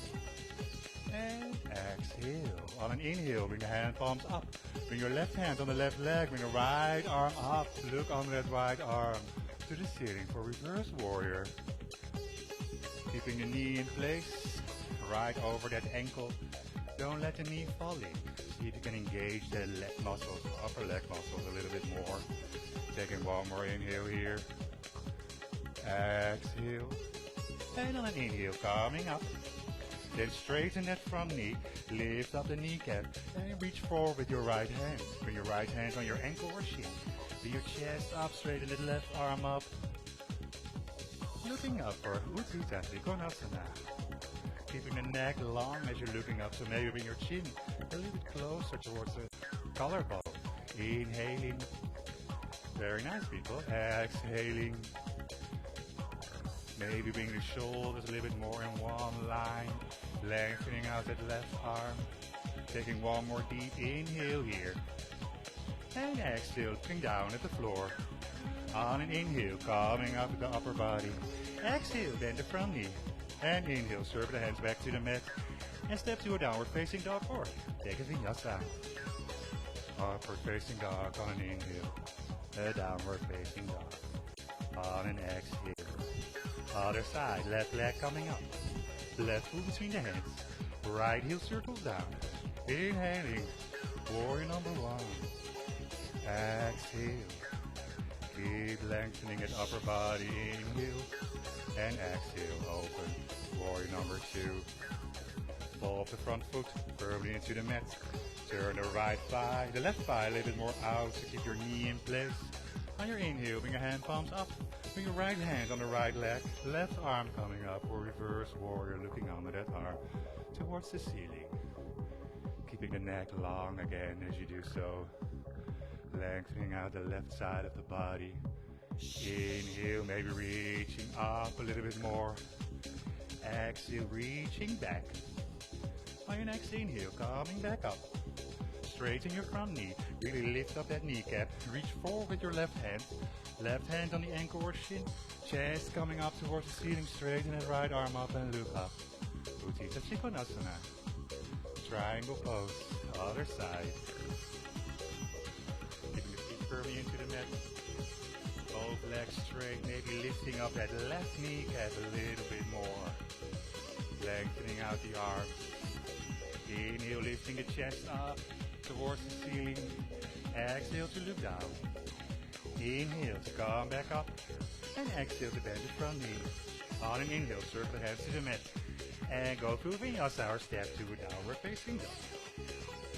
And exhale. On an inhale, bring the hand palms up. Bring your left hand on the left leg, bring the right arm up. Look on that right arm to the ceiling for reverse warrior. Keeping the knee in place, right over that ankle. Don't let the knee fall in. See if you can engage the leg muscles, upper leg muscles a little bit more. Taking one more inhale here. Exhale. And on an inhale, coming up. Then straighten that front knee. Lift up the kneecap and reach forward with your right hand. Bring your right hand on your ankle or shin. Bring your chest up, straighten the left arm up. Looking up for Utthita Trikonasana. Keeping the neck long as you're looking up, so maybe bring your chin a little bit closer towards the collarbone. Inhaling. Very nice, people. Exhaling. Maybe bring the shoulders a little bit more in one line. Lengthening out that left arm. Taking one more deep inhale here. And exhale, looking down at the floor. On an inhale, coming up with the upper body. Exhale, bend the front knee. And inhale, circle the hands back to the mat. And step to a downward facing dog or take a vinyasa. Upward facing dog on an inhale. A downward facing dog. On an exhale. Other side, left leg coming up. Left foot between the hands. Right heel circles down. Inhaling. Warrior number one. Exhale. Keep lengthening that upper body. Inhale. And exhale. Open. Warrior number two. Ball off the front foot. Firmly into the mat. Turn the right thigh. The left thigh a little bit more out to keep your knee in place. On your inhale, bring your hand palms up. Bring your right hand on the right leg, left arm coming up, or reverse warrior looking under that arm towards the ceiling. Keeping the neck long again as you do so. Lengthening out the left side of the body. Inhale, maybe reaching up a little bit more. Exhale, reaching back. On your next inhale, coming back up. Straighten your front knee. Really lift up that kneecap. Reach forward with your left hand. Left hand on the ankle or shin. Chest coming up towards the ceiling. Straighten that right arm up and look up. Utthita Trikonasana. Triangle pose. Other side. Keeping the feet firmly into the mat. Both legs straight. Maybe lifting up that left kneecap a little bit more. Lengthening out the arms. Inhale, lifting the chest up towards the ceiling. Exhale to look down. Inhale to come back up. And exhale to bend the front knee. On an inhale, circle the hands to the mat. And go through Vinyasa or step to a downward facing dog.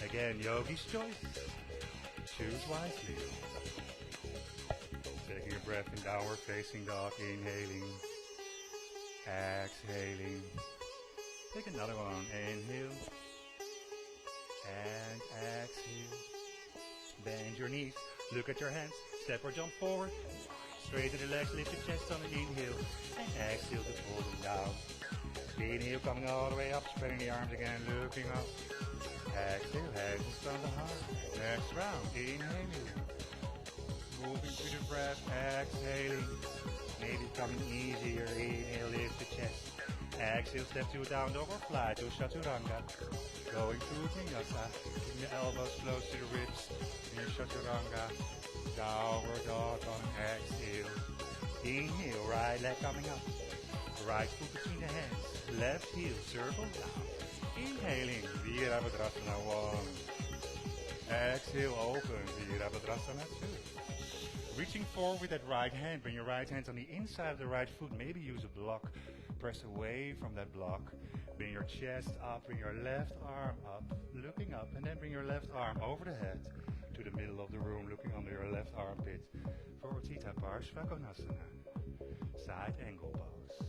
Again, yogi's choice. Choose wisely. Taking a breath in downward facing dog. Inhaling. Exhaling. Take another one. Inhale. And exhale. Bend your knees. Look at your hands. Step or jump forward. Straighten the legs. Lift your chest on an inhale. And exhale to pull them down. Inhale, coming all the way up. Spreading the arms again. Looking up. Exhale. Hands in front of the heart. Next round. Inhaling. Moving through the breath. Exhaling. Maybe coming easier. Inhale. Lift the chest. Exhale, step to a down dog or fly to Chaturanga. Going through Vinyasa. Keeping the elbows close to the ribs. In Chaturanga. Downward dog on exhale. Inhale, right leg coming up. Right foot between the hands. Left heel, circle down. Inhaling, Virabhadrasana 1. Exhale, open, Virabhadrasana 2. Reaching forward with that right hand. Bring your right hand on the inside of the right foot. Maybe use a block. Press away from that block. Bring your chest up. Bring your left arm up. Looking up. And then bring your left arm over the head to the middle of the room. Looking under your left armpit. For Utthita Parshvakonasana. Side angle pose.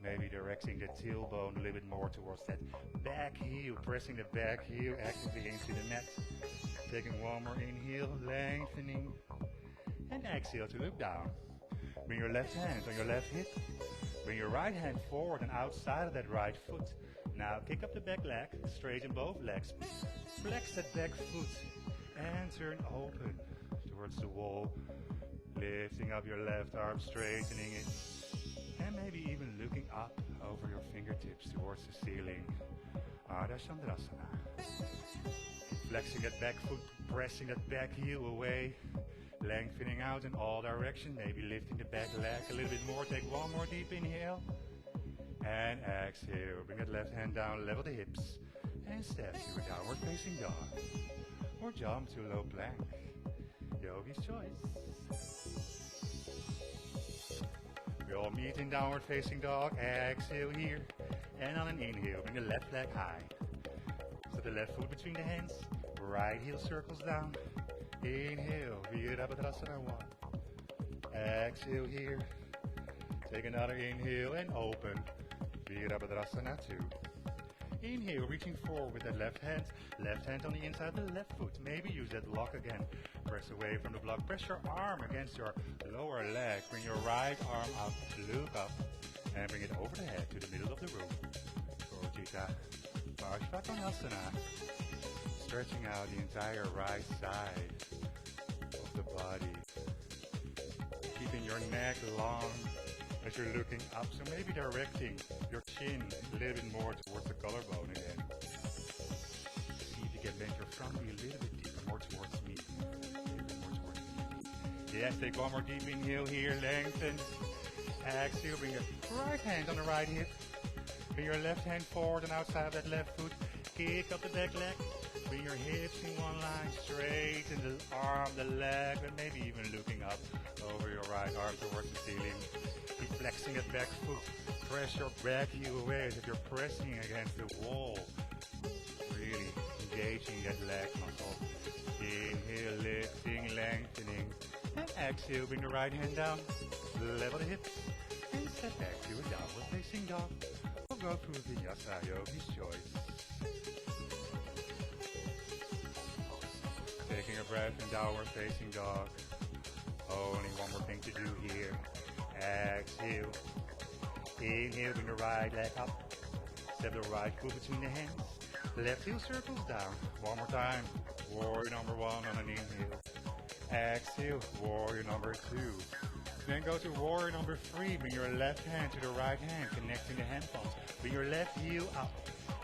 Maybe directing the tailbone a little bit more towards that back heel. Pressing the back heel actively into the mat. Taking one more inhale. Lengthening. And exhale to look down. Bring your left hand on your left hip. Bring your right hand forward and outside of that right foot. Now kick up the back leg, straighten both legs. Flex that back foot and turn open towards the wall. Lifting up your left arm, straightening it. And maybe even looking up over your fingertips towards the ceiling. Ardha Chandrasana. Flexing that back foot, pressing that back heel away. Lengthening out in all directions, maybe lifting the back leg a little bit more. Take one more deep inhale. And exhale. Bring that left hand down, level the hips. and step to a downward facing dog. Or jump to low plank. Yogi's choice. We all meet in downward facing dog. Exhale here. And on an inhale, bring the left leg high. Set the left foot between the hands. Right heel circles down. Inhale, Virabhadrasana 1. Exhale here. Take another inhale and open. Virabhadrasana 2. Inhale, reaching forward with that left hand on the inside of the left foot. Maybe use that block again. Press away from the block. Press your arm against your lower leg. Bring your right arm up, look up, and bring it over the head to the middle of the room. Gojita, Parshvakonasana. Stretching out the entire right side of the body. Keeping your neck long as you're looking up, so maybe directing your chin a little bit more towards the collarbone again. See if you can bend your front knee a little bit deeper, more towards me. Yes, take one more deep inhale here, lengthen. Exhale, bring your right hand on the right hip. Bring your left hand forward and outside of that left foot. Kick up the back leg. Bring your hips in one line, straighten the arm, the leg, and maybe even looking up over your right arm towards the ceiling. Keep flexing that back foot. Press your back heel away as if you're pressing against the wall. Really engaging that leg muscle. Inhale, lifting, lengthening. And exhale, bring the right hand down. Level the hips. And step back to a downward facing dog. We'll go through Vinyasa Yogi's choice. Taking a breath in downward facing dog. Only one more thing to do here. Exhale. Inhale, bring the right leg up. Step the right foot between the hands. Left heel circles down. One more time. Warrior number 1 on an inhale. Exhale, warrior number 2. Then go to warrior number 3. Bring your left hand to the right hand, connecting the hand palms. Bring your left heel up.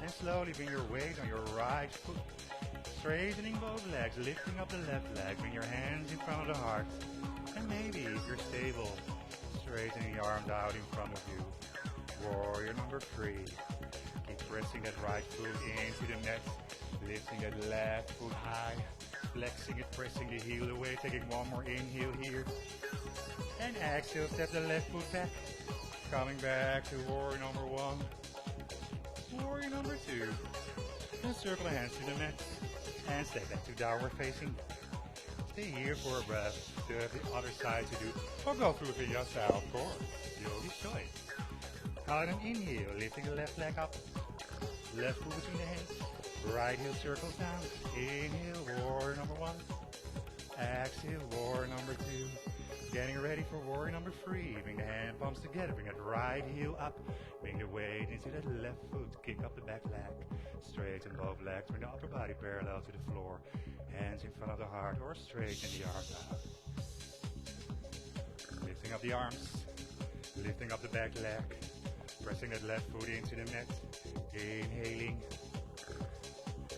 And slowly bring your weight on your right foot. Straightening both legs, lifting up the left leg. Bring your hands in front of the heart. And maybe, if you're stable, straightening the arms out in front of you. Warrior number 3. Keep pressing that right foot into the mat. Lifting that left foot high. Flexing it, pressing the heel away. Taking one more inhale here. And exhale, step the left foot back. Coming back to warrior number 1. Warrior number 2. And circle the hands to the mat. And step back to downward facing. Stay here for a breath. To have the other side to do. Or go through Vinyasa, of course. Yogi's choice. On an inhale, lifting the left leg up. Left foot between the hands. Right heel circles down. Inhale, warrior number 1. Exhale, warrior number 2. Getting ready for warrior number 3. Bring the hand palms together. Bring that right heel up. Bring the weight into that left foot. Kick up the back leg. Straighten both legs. Bring the upper body parallel to the floor. Hands in front of the heart or straighten the arms out. Lifting up the arms. Lifting up the back leg. Pressing that left foot into the mat. Inhaling.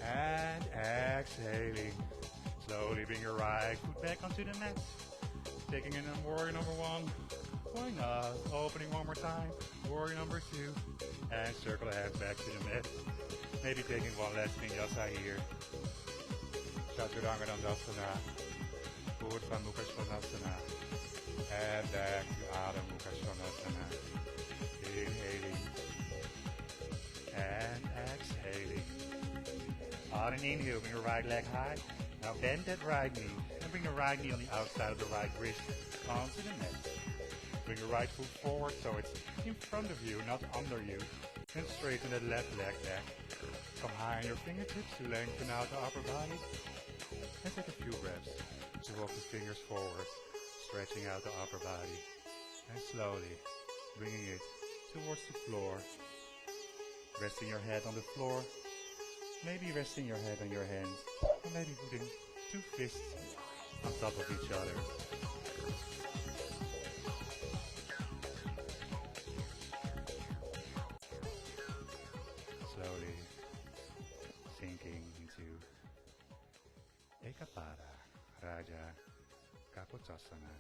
And exhaling. Slowly bring your right foot back onto the mat. Taking in warrior number 1. Why not? Opening one more time. Warrior number 2. And circle the hands back to the mat. Maybe taking one last vinyasa here. Chaturanga Dandasana. Urdhva Mukha Svanasana. And back to Adho Mukha Svanasana. Inhaling. And exhaling. On an inhale, bring your right leg high. Now bend that right knee. And bring the right knee on the outside of the right wrist onto the mat. Bring your right foot forward so it's in front of you, not under you. And straighten that left leg back. Come high on your fingertips to lengthen out the upper body. And take a few breaths to walk the fingers forward, stretching out the upper body. And slowly bringing it towards the floor. Resting your head on the floor. Maybe resting your head on your hands. Or maybe putting 2 fists on top of each other. Slowly sinking into Ekapada, Raja, Kapotasana,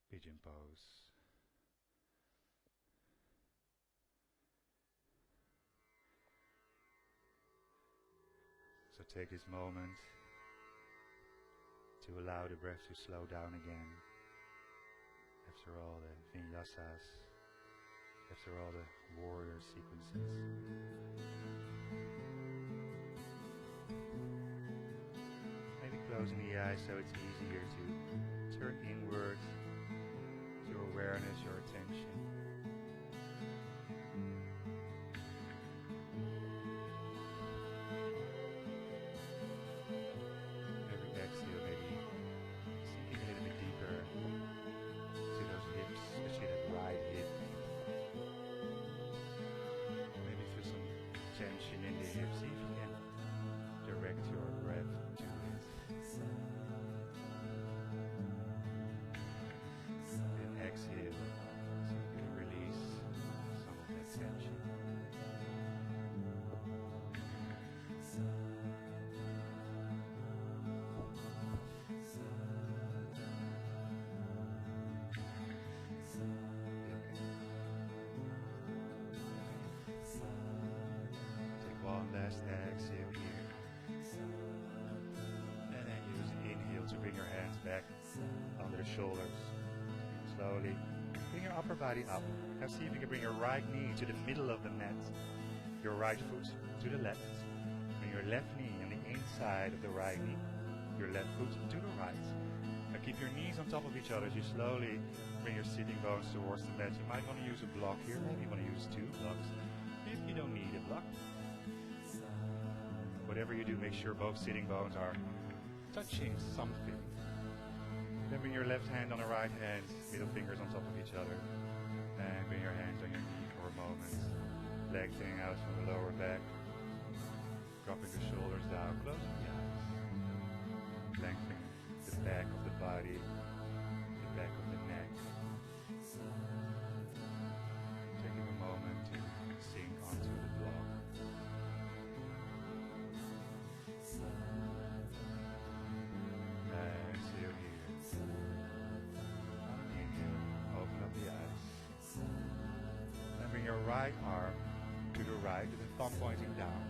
Pigeon Pose. So take this moment to allow the breath to slow down again. After all the vinyasas, after all the warrior sequences. Maybe closing the eyes so it's easier to turn inward, your awareness, your attention. Every exhale, maybe sinking a little bit deeper to those hips, especially that right hip. Maybe feel some tension in the hips. See if you can direct your breath to it. And exhale so you can release some of that tension. Take one last exhale here. And then use the inhale to bring your hands back under the shoulders. Slowly bring your upper body up. Now see if you can bring your right knee to the middle of the mat. Your right foot to the left. Bring your left knee on the inside of the right knee. Your left foot to the right. Now keep your knees on top of each other as you slowly bring your sitting bones towards the mat. You might want to use a block here. Maybe you want to use 2 blocks. If you don't need a block. Whatever you do, make sure both sitting bones are touching something. Then bring your left hand on the right hand, middle fingers on top of each other. And bring your hands on your knee for a moment. Lengthening out from the lower back. Dropping the shoulders down, closing the eyes. Lengthening the back of the body, the back of the neck. Taking a moment to sink onto the block. Exhale here. On an inhale, open up the eyes. And bring your right arm to the right with the thumb pointing down.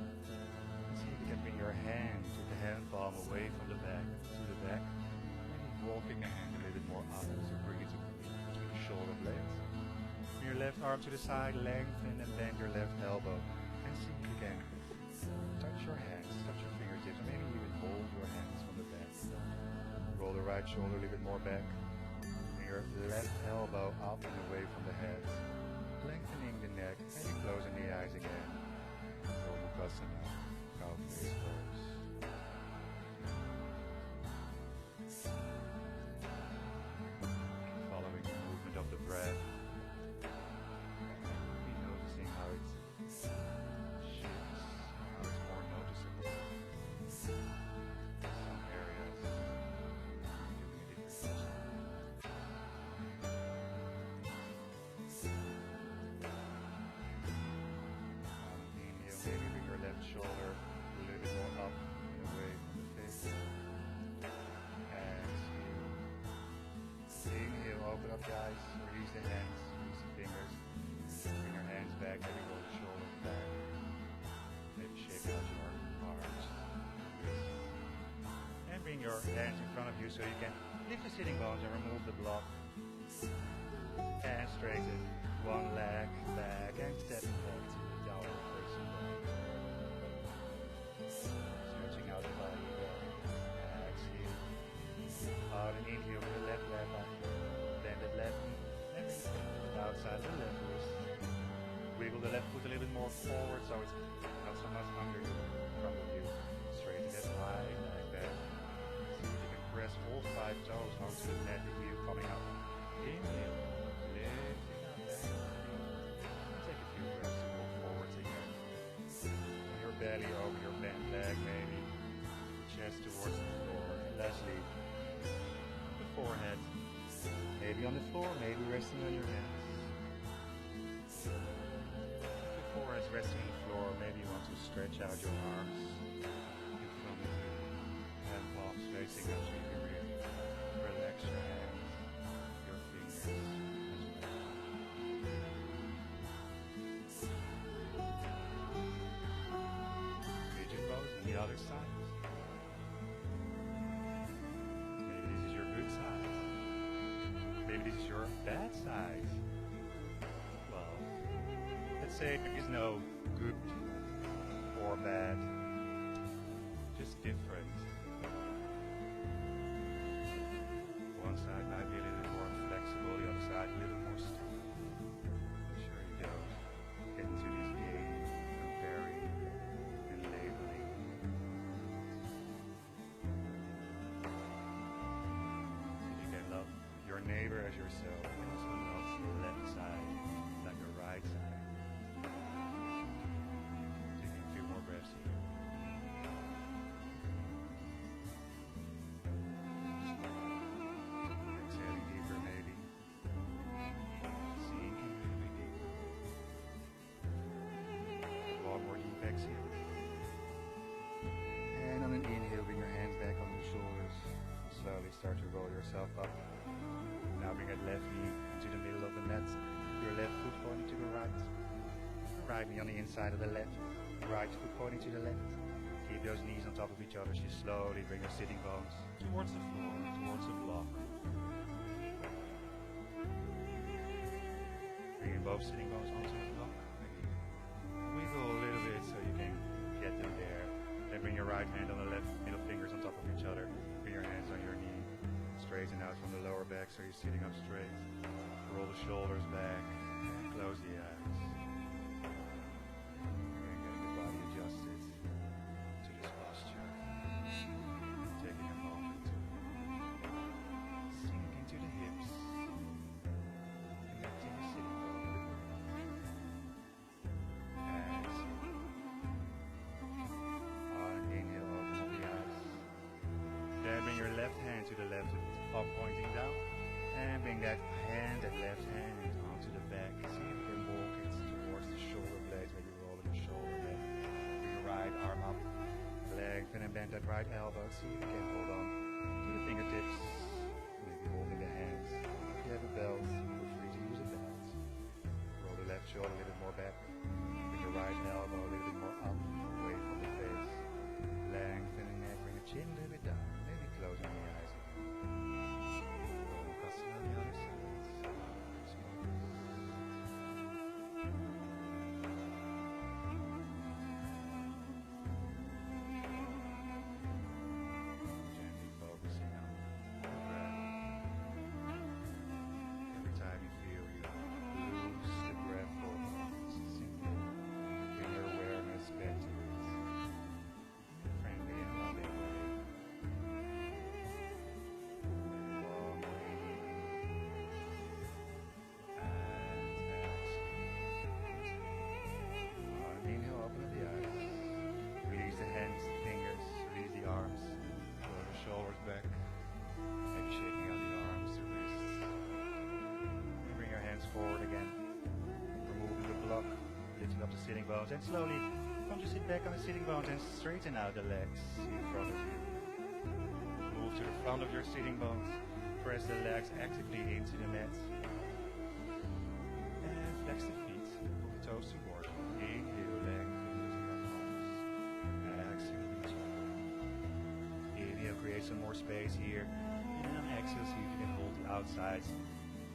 And see if you can bring your hand with the hand palm away from the back to the back. And walking the hand a little bit more up, so bring it between the shoulder blades. Bring your left arm to the side, lengthen and bend your left elbow. And see if you can touch your hands, touch your fingertips, or maybe even hold your hands from the back. Roll the right shoulder a little bit more back. Bring your left elbow up and away from the head. Lengthening the neck, maybe closing the eyes again. Gomukhasana, cow face pose. Following the movement of the breath. Be noticing how it shifts, how it's more noticeable. Some areas giving a different inhale, maybe bring your left shoulder a little bit more up and away from the face. Exhale. Inhale, open up the eyes, release the hands, release the fingers. Bring your hands back, maybe roll the shoulders back. Maybe shake out your arms. And bring your hands in front of you so you can lift the sitting bones and remove the block. And straighten one leg back and stepping back to the downward facing dog. Stretching out the body there. Exhale. Out and inhale with the left leg up. Bend the left knee. And bring the outside of the left wrist. Wiggle the left foot a little bit more forward so it's not so much under you, in front of you. Straighten that right leg back. See if you can press all 5 toes onto the mat, the heel coming up. Inhale. Lifting up back. Take a few breaths to go forward again. Your belly over your bent leg maybe. Chest towards the floor. And lastly, the forehead. Maybe on the floor, maybe resting on your hands. The forehead's resting on the floor. Maybe you want to stretch out your arms in front of you. Hand palms facing up so you can really relax your hands, your fingers as well. Pigeon pose, knee other side. Maybe this is your good side. Maybe this is your bad side. Well, let's say there is no good or bad, just different. One side might be a little bit more flexible, the other side a little more stiff. Sure you don't get into this game of comparing and labeling. If you can love your neighbor as yourself, you can also love your left side like your right side. Taking a few more breaths here. Exhaling deeper maybe. Sinking a little bit deeper. One more deep exhale. And on an inhale, bring your hands back on your shoulders. Slowly start to roll yourself up. Now bring that left knee to the middle of the mat. Your left foot pointing to the right. Right knee on the inside of the left. Right foot pointing to the left. Keep those knees on top of each other as you slowly bring your sitting bones towards the floor, towards the block. Bringing both sitting bones onto the block. Wiggle a little bit so you can get them there. Then bring your right hand on the left, middle fingers on top of each other. Bring your hands on your knee. Straighten out from the lower back so you're sitting up straight. Roll the shoulders back and close the eyes. And get the body adjusted to this posture. Taking a moment to sink into the hips. Connecting the sitting bone with the ground. Exhale. On an inhale, open up the eyes. Then bring your left hand to the left, palm pointing down. And bring that hand, that left hand, onto the back. See if you can walk it towards the shoulder blades, maybe rolling the shoulder back. Bring your right arm up. Lengthen and bend that right elbow. See if you can hold on to the fingertips. Maybe holding the hands. If you have a belt, feel free to use a belt. Roll the left shoulder a little bit more back. Bring your right elbow a little bit more up, away from the face. Lengthen the neck, bring the chin a little bit down. Maybe closing the eyes again. Roll on the other side. Gently focusing on the breath. Every time you feel you lose the breath for a moment, simply bring your awareness back to it. In a friendly and loving way. One more inhale, open up the eyes. Release the hands, fingers, release the arms. Roll the shoulders back. Maybe shaking out the arms, the wrists. Bring your hands forward again. Removing the block, lifting up the sitting bones, and slowly come to sit back on the sitting bones and straighten out the legs in front of you. Move to the front of your sitting bones. Press the legs actively into the mat. And flex the feet. Move the toes toward you. Inhale, lengthen using your arms. Exhale, reach up. Inhale, create some more space here. And on exhale, see if you can hold the outsides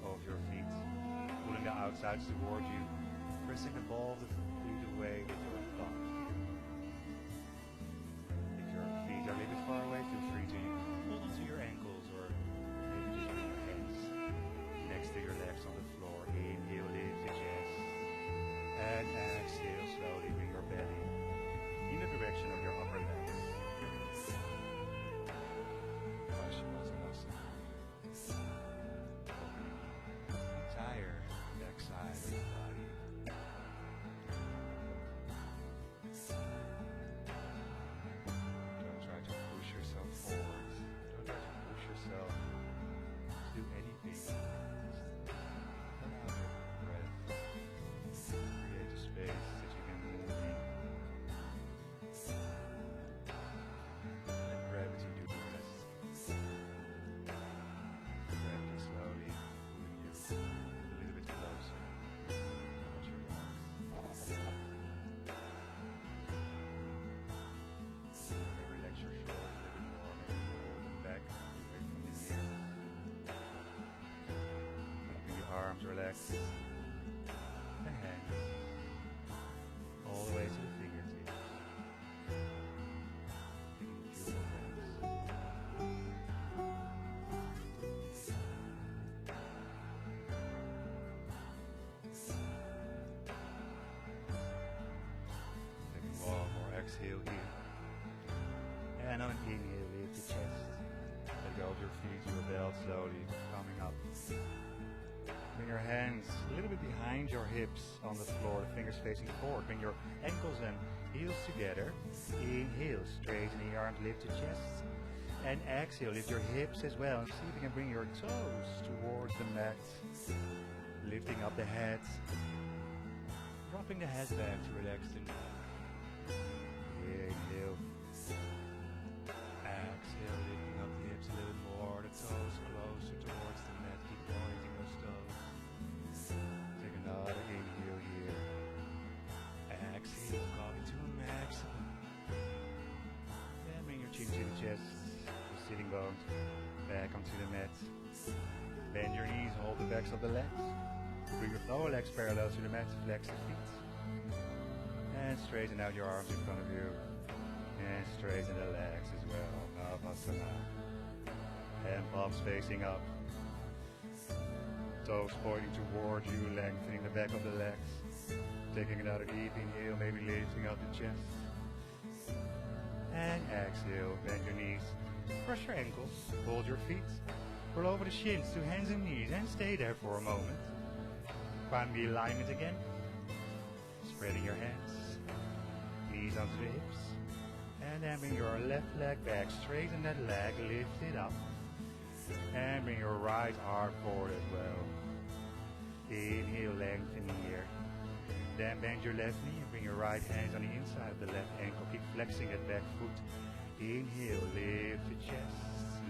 of your feet. Pulling the outsides toward you. Pressing the ball of the feet away with your thumb. If your feet are a little bit far away, feel free to hold onto your ankles or maybe just bring your hands next to your legs on the floor. Inhale, lift the chest. And exhale, slowly bring your belly in the direction of your upper legs. Paschimottanasana. Entire back side of the body. arms relaxed. The hands. All the way to the fingertips. Taking a few more breaths. Taking one more exhale here. And on an inhale, lift the chest. Let go of your feet, your belt slowly coming up. Bring your hands a little bit behind your hips on the floor, the fingers facing forward. Bring your ankles and heels together. Inhale, straighten the arms, lift the chest. And exhale, lift your hips as well. And see if you can bring your toes towards the mat. Lifting up the head. Dropping the head back to relax the neck. Inhale. Exhale, lifting up the hips a little more. The toes closer towards the mat. Keep pointing those toes. Take another inhale here. Exhale, coming to a maximum. Then bring your chin to the chest, the sitting bones, back onto the mat. Bend your knees, hold the backs of the legs. Bring your lower legs parallel to the mat, flex the feet. And straighten out your arms in front of you. And straighten the legs as well. Navasana. Hand palms facing up. Toes pointing towards you, lengthening the back of the legs. Taking another deep inhale, maybe lifting up the chest. And exhale, bend your knees. Cross your ankles, hold your feet. Roll over the shins to hands and knees and stay there for a moment. Find the alignment again. Spreading your hands. Knees onto the hips. And then bring your left leg back, straighten that leg, lift it up. And bring your right arm forward as well. Inhale, lengthen here. Then bend your left knee and bring your right hand on the inside of the left ankle. Keep flexing that back foot. Inhale, lift the chest,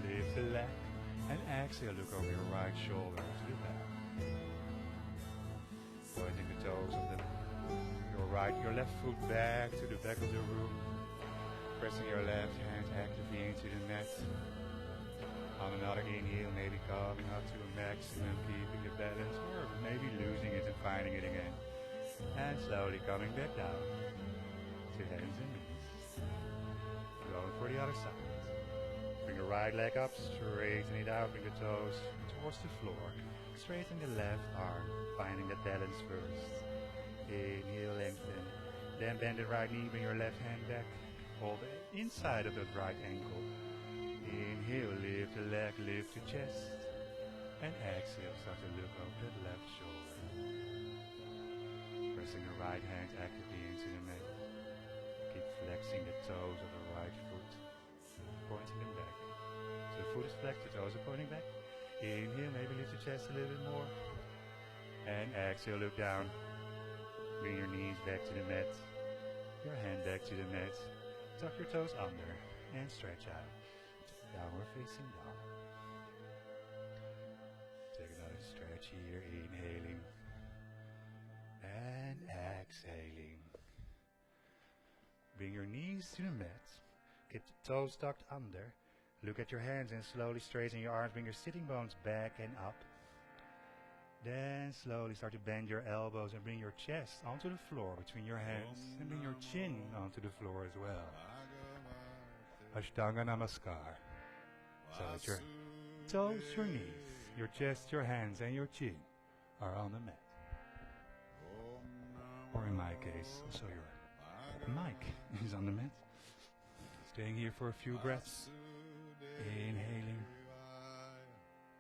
lift the leg. And exhale, look over your right shoulder to the back. Pointing the toes of your left foot back to the back of the room. Pressing your left hand actively into the mat. On another inhale, maybe coming up to a maximum, keeping the balance, or maybe losing it and finding it again. And slowly coming back down to hands and knees. Going for the other side. Bring the right leg up, straighten it out, bring the toes towards the floor. Straighten the left arm, finding that balance first. Inhale, lengthen. Then bend the right knee, bring your left hand back. Hold the inside of the right ankle. Inhale, lift the leg, lift the chest. And exhale, start to look over that left shoulder. Pressing the right hand actively into the mat. Keep flexing the toes of the right foot. Pointing them back. So the foot is flexed, the toes are pointing back. Inhale, maybe lift the chest a little bit more. And exhale, look down. Bring your knees back to the mat. Your hand back to the mat. Tuck your toes under and stretch out. Downward facing dog. Take another stretch here, inhaling and exhaling. Bring your knees to the mat. Get the toes tucked under. Look at your hands and slowly straighten your arms. Bring your sitting bones back and up. Then slowly start to bend your elbows and bring your chest onto the floor between your hands. And bring your chin onto the floor as well. Ashtanga Namaskar. So that your toes, your knees, your chest, your hands, and your chin are on the mat. Or in my case, also your mic is on the mat. Staying here for a few breaths. Inhaling.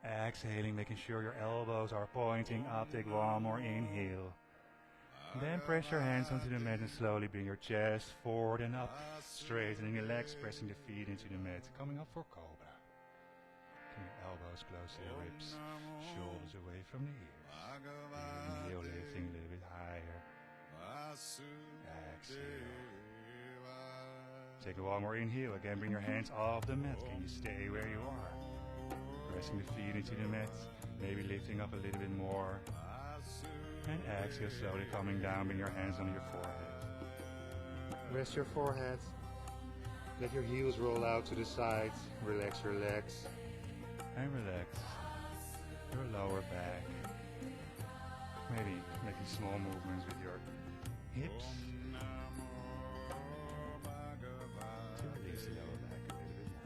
Exhaling, making sure your elbows are pointing up. Take one more inhale. Then press your hands onto the mat and slowly bring your chest forward and up. Straightening the legs, pressing the feet into the mat. Coming up for Cobra. Keep your elbows close to the ribs. Shoulders away from the ears. Inhale, lifting a little bit higher. Exhale. Take one more inhale. Again, bring your hands off the mat. Can you stay where you are? Pressing the feet into the mat. Maybe lifting up a little bit more. And exhale, slowly coming down. Bring your hands on your forehead. Rest your forehead. Let your heels roll out to the sides. Relax your legs. And relax your lower back. Maybe making small movements with your hips to release the lower back a little bit more.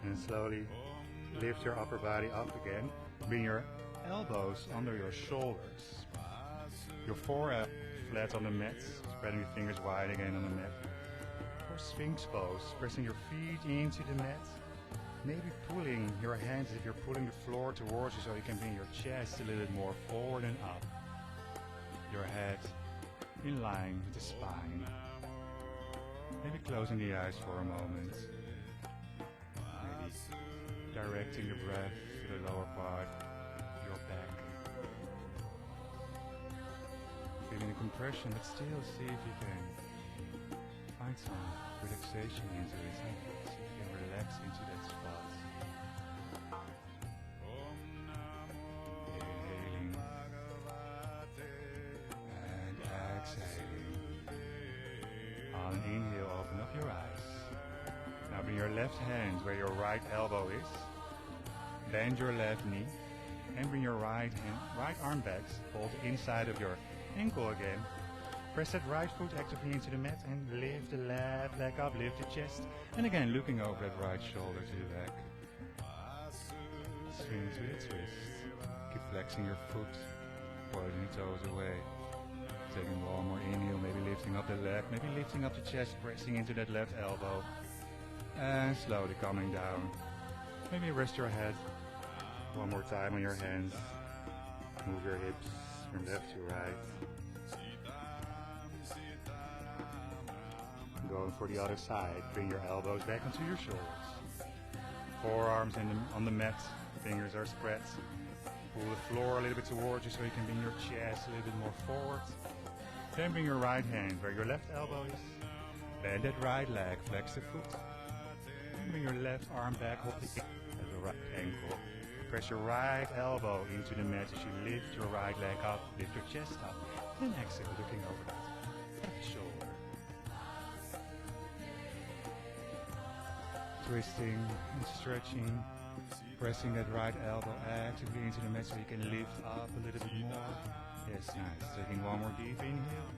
And slowly lift your upper body up again. Bring your elbows under your shoulders. Your forehead flat on the mat, spreading your fingers wide again on the mat. Or Sphinx pose, pressing your feet into the mat. Maybe pulling your hands if you're pulling the floor towards you so you can bring your chest a little bit more forward and up. Your head in line with the spine. Maybe closing the eyes for a moment. Maybe directing your breath to the lower part of your back. Feeling the compression, but still see if you can find some relaxation into it. See if you can relax into that spot. Inhaling and exhaling. On an inhale, open up your eyes. Now bring your left hand where your right elbow is. Bend your left knee and bring your right arm back. Hold the inside of your ankle again. Press that right foot actively into the mat and lift the left leg up, lift the chest. And again, looking over that right shoulder to the back. Swing to the twist. Keep flexing your foot, pulling your toes away. Taking one more inhale, maybe lifting up the leg, maybe lifting up the chest, pressing into that left elbow. And slowly coming down. Maybe rest your head one more time on your hands. Move your hips from left to right. Going for the other side. Bring your elbows back onto your shoulders. Forearms on the mat. Fingers are spread. Pull the floor a little bit towards you so you can bring your chest a little bit more forward. Then bring your right hand where your left elbow is. Bend that right leg, flex the foot. And bring your left arm back, hold the at the right ankle. Press your right elbow into the mat as you lift your right leg up, lift your chest up. Then exhale, looking over that left shoulder. Twisting and stretching. Pressing that right elbow actively into the mat so you can lift up a little bit more. Yes, nice. Taking one more deep inhale.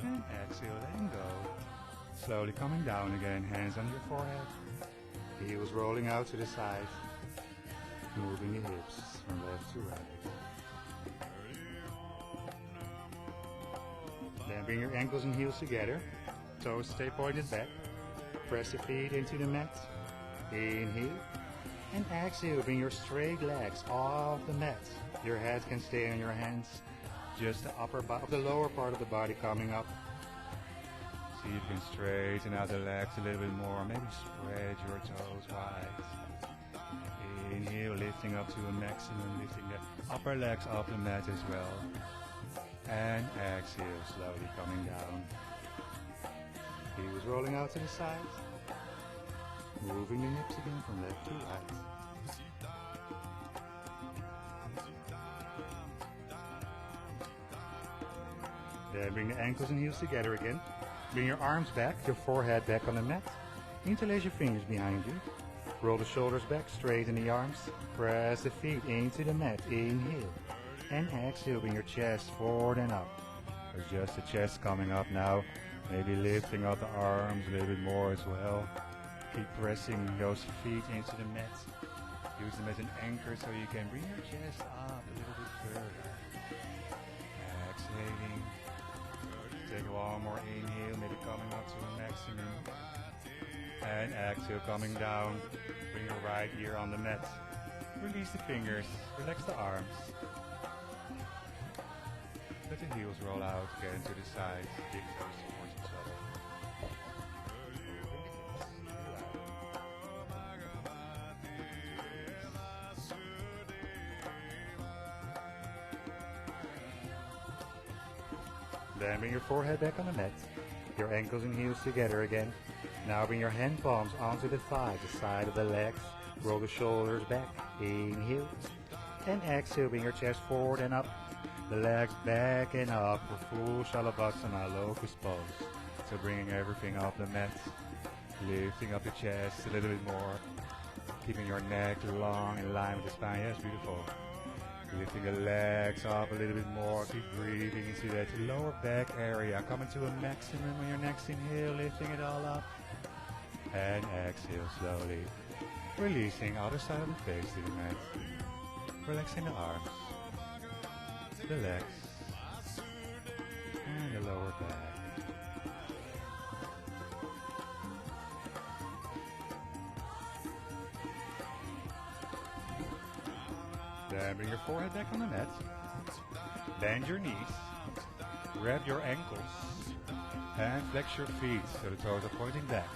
And exhale, letting go. Slowly coming down again, hands on your forehead. Heels rolling out to the side. Moving the hips from left to right. Then bring your ankles and heels together. Toes stay pointed back. Press the feet into the mat. Inhale. And exhale, bring your straight legs off the mat. Your head can stay on your hands. Just the lower part of the body coming up. See if you can straighten out the legs a little bit more. Maybe spread your toes wide. Inhale, lifting up to a maximum, lifting the upper legs off the mat as well. And exhale, slowly coming down. Heels rolling out to the side. Moving the hips again from left to right. Then bring the ankles and heels together again. Bring your arms back, your forehead back on the mat. Interlace your fingers behind you. Roll the shoulders back, straighten the arms. Press the feet into the mat. Inhale. And exhale, bring your chest forward and up. There's just the chest coming up now. Maybe lifting up the arms a little bit more as well. Keep pressing those feet into the mat. Use them as an anchor so you can bring your chest up a little bit further. Exhaling. Take one more inhale, maybe coming up to a maximum. And exhale, coming down. Bring your right ear on the mat. Release the fingers, relax the arms. Let the heels roll out, get into the sides, big toes towards each other. Then bring your forehead back on the mat. Your ankles and heels together again. Now bring your hand palms onto the thigh, the side of the legs. Roll the shoulders back. Inhale. and exhale, bring your chest forward and up. The legs back and up for full Shalabhasana, locust pose. So bringing everything off the mat, lifting up the chest a little bit more, keeping your neck long in line with the spine. Yes, beautiful. Lifting the legs up a little bit more, keep breathing into that lower back area. Coming to a maximum on your next inhale, lifting it all up. And exhale slowly. Releasing other side of the face to the mat. Relaxing the arms, the legs, and the lower back. Then bring your forehead back on the mat. Bend your knees. Grab your ankles. And flex your feet so the toes are pointing back.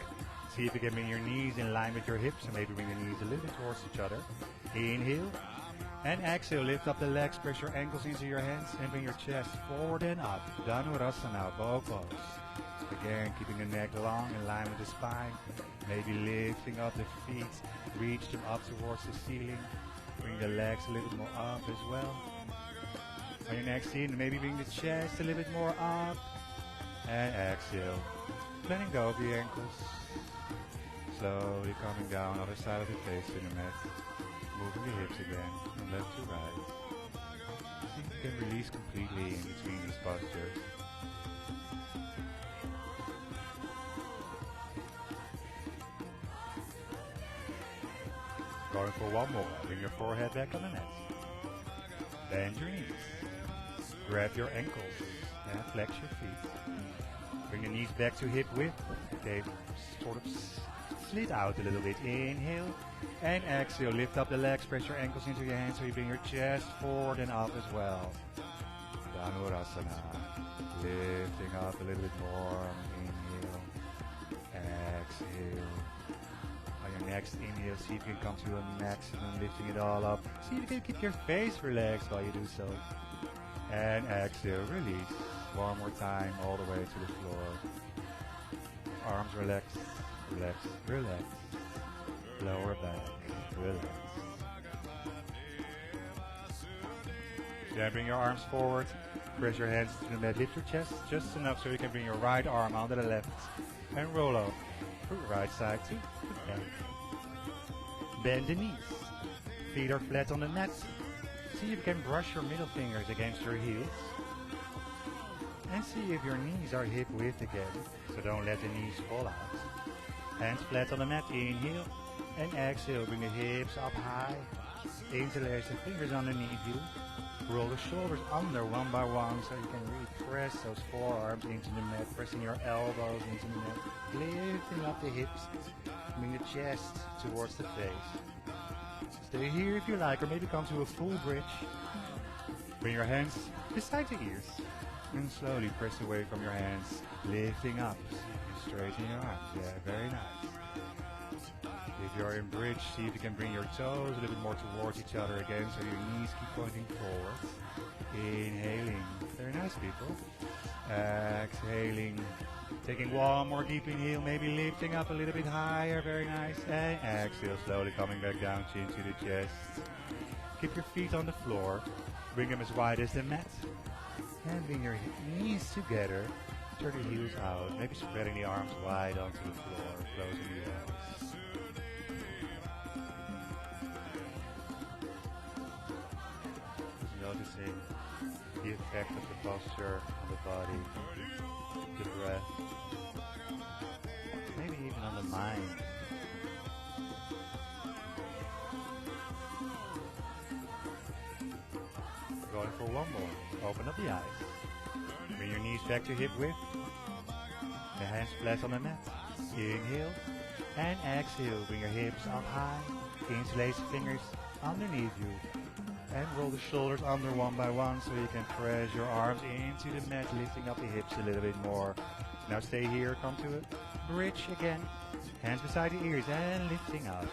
See if you can bring your knees in line with your hips and maybe bring the knees a little bit towards each other. Inhale. And exhale, lift up the legs, press your ankles into your hands and bring your chest forward and up. Dhanurasana, bow pose. Again, keeping the neck long in line with the spine. Maybe lifting up the feet, reach them up towards the ceiling. Bring the legs a little bit more up as well. On your next in, maybe bring the chest a little bit more up. And exhale. Letting go of the ankles. Slowly coming down, other side of the face in the mat. Moving the hips again, from left to right. See if you can release completely in between these postures. Going for one more. Bring your forehead back on the mat. Bend your knees. Grab your ankles and flex your feet. Bring the knees back to hip width. Okay, sort of slit out a little bit. Inhale and exhale. Lift up the legs. Press your ankles into your hands so you bring your chest forward and up as well. Dhanurasana. Lifting up a little bit more. Inhale. Exhale. On your next inhale, see if you can come to a maximum, lifting it all up. See if you can keep your face relaxed while you do so. And exhale, release. One more time, all the way to the floor. Arms relaxed, relax, relax. Lower back, relax. Then bring your arms forward. Press your hands to the mat. Lift your chest just enough so you can bring your right arm under the left. And roll over. Right side to the back. Bend the knees. Feet are flat on the mat. See if you can brush your middle fingers against your heels. And see if your knees are hip width again. So don't let the knees fall out. Hands flat on the mat. Inhale. And exhale. Bring the hips up high. Interlace the fingers underneath you. Roll the shoulders under one by one so you can really press those forearms into the mat. Pressing your elbows into the mat. Lifting up the hips. Bring the chest towards the face. Stay here if you like, or maybe come to a full bridge. Bring your hands beside the ears. And slowly press away from your hands. Lifting up. Straighten your arms. Yeah, very nice. If you're in bridge, see if you can bring your toes a little bit more towards each other again so your knees keep pointing forward. Inhaling. Very nice, people. Exhaling. Taking one more deep inhale, maybe lifting up a little bit higher. Very nice. And exhale, slowly coming back down, chin to the chest. Keep your feet on the floor. Bring them as wide as the mat. And bring your knees together. Turn the heels out. Maybe spreading the arms wide onto the floor. Closing the eyes. Noticing the effect of the posture on the body, the breath, maybe even on the mind. Going for one more. Open up the eyes. Bring your knees back to hip width. The hands flat on the mat. Inhale and exhale. Bring your hips up high. Interlace the fingers underneath you. And roll the shoulders under one by one so you can press your arms into the mat, lifting up the hips a little bit more. Now stay here, come to a bridge again. Hands beside the ears and lifting up.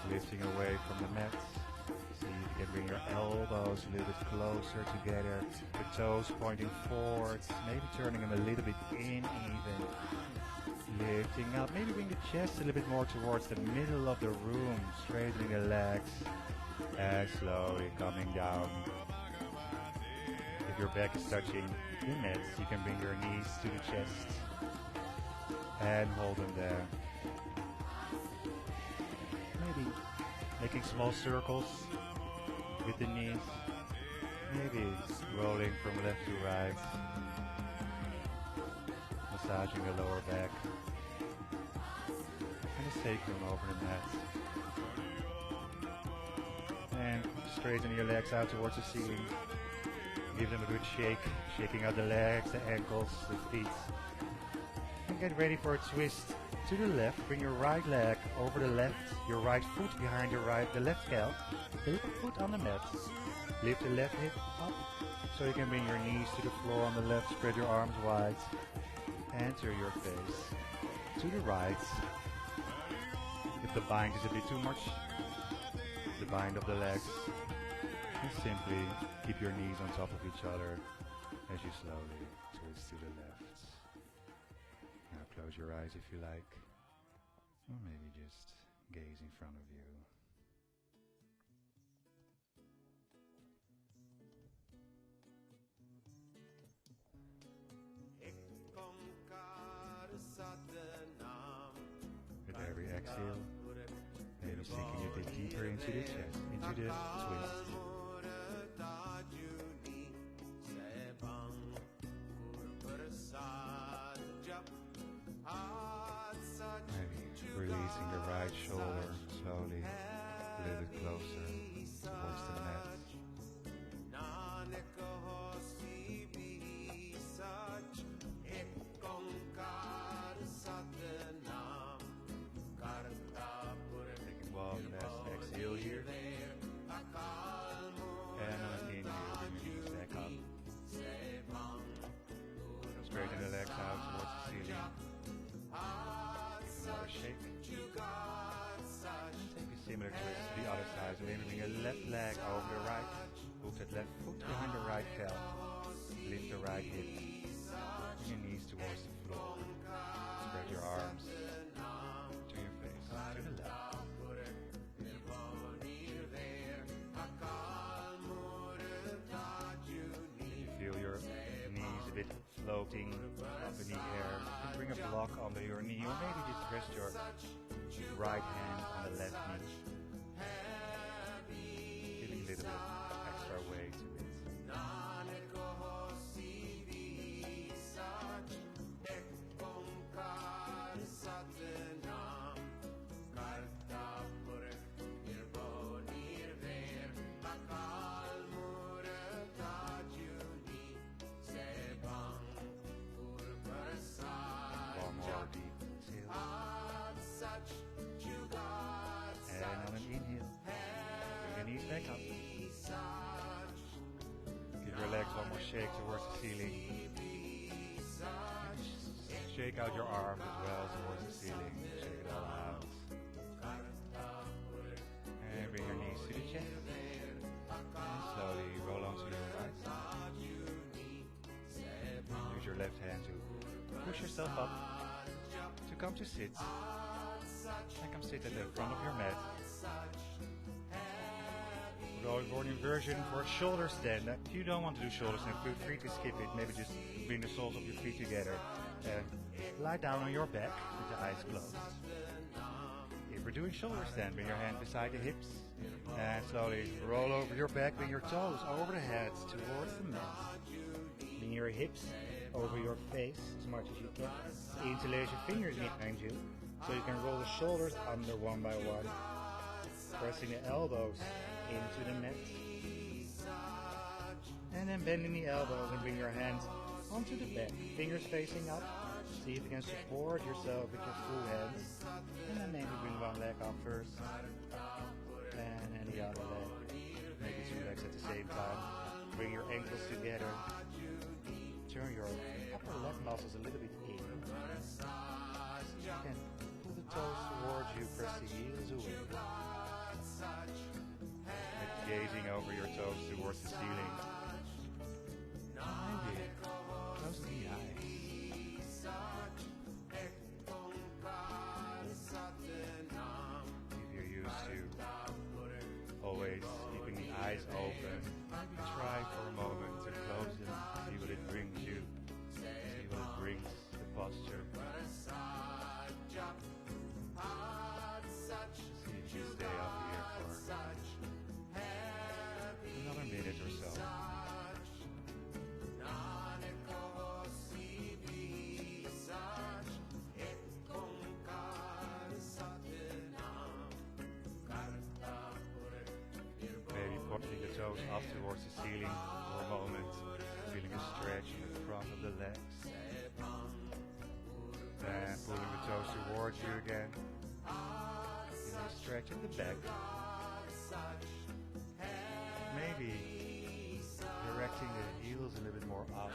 Lifting away from the mat. See if you You can bring your elbows a little bit closer together, the toes pointing forwards, maybe turning them a little bit in even. Lifting up, maybe bring the chest a little bit more towards the middle of the room, straightening the legs, and slowly coming down. If your back is touching the mat, you can bring your knees to the chest and hold them there. Maybe making small circles with the knees, maybe rolling from left to right, massaging the lower back and the sacrum over the mat. And straighten your legs out towards the ceiling. Give them a good shake, shaking out the legs, the ankles, the feet. And get ready for a twist to the left. Bring your right leg over the left, your right foot behind the left calf. The left foot on the mat. Lift the left hip up so you can bring your knees to the floor on the left. Spread your arms wide. And turn your face to the right. If the bind is a bit too much, the bind of the legs. And simply keep your knees on top of each other as you slowly twist to the left. Now close your eyes if you like, or maybe just gaze in front of you. With every exhale, maybe sinking a bit deeper into the chest, into the twist. Releasing the right shoulder slowly, a little bit closer towards the mat. Taking one last exhale here. And on an inhale, bring your knees back up. Straighten the legs out towards the ceiling. Another shake. Take a similar twist to the other side. So maybe bring your left leg over the right. Hook that left foot behind the right calf. Lift the right hip. Bring your knees towards the floor. Spread your arms. Turn your face to the left. If you feel your knees a bit floating up in the air, you can bring a block under your knee, or maybe just rest your right hand on the left knee. Giving a little bit of extra weight to it. One more deep exhale. And on an inhale, bring your knees back up. Give your legs one more shake towards the ceiling. Shake out your arms as well towards the ceiling. Shake it all out. And bring your knees to the chest. And slowly roll onto your right side. Use your left hand to push yourself up to come to sit. And come sit at the front of your mat. We're going for an inversion for a shoulder stand. If you don't want to do shoulder stand, feel free to skip it. Maybe just bring the soles of your feet together. And lie down on your back with your eyes closed. If we're doing shoulder stand, bring your hand beside the hips. And slowly roll over your back, bring your toes over the head towards the mat. Bring your hips over your face as much as you can. Interlace your fingers behind you so you can roll the shoulders under one by one. Pressing the elbows into the mat. And then bending the elbows and bring your hands onto the back. Fingers facing up. See if you can support yourself with your full hands. And then maybe bring one leg up first. And then the other leg. Maybe two legs at the same time. Bring your ankles together. Turn your upper leg muscles a little bit in. You can pull the toes towards you, press the heels away. With gazing over your toes towards the ceiling. Maybe close the eyes. If you're used to always keeping the eyes open, maybe try for a moment to close them, see what it brings you, see what it brings the posture. See if you stay up here for another minute or so. Maybe pointing the toes up towards the ceiling for a moment, feeling a stretch in the front of the legs. Then pulling the toes towards you again, feeling a stretch in the back. Maybe directing the heels a little bit more up.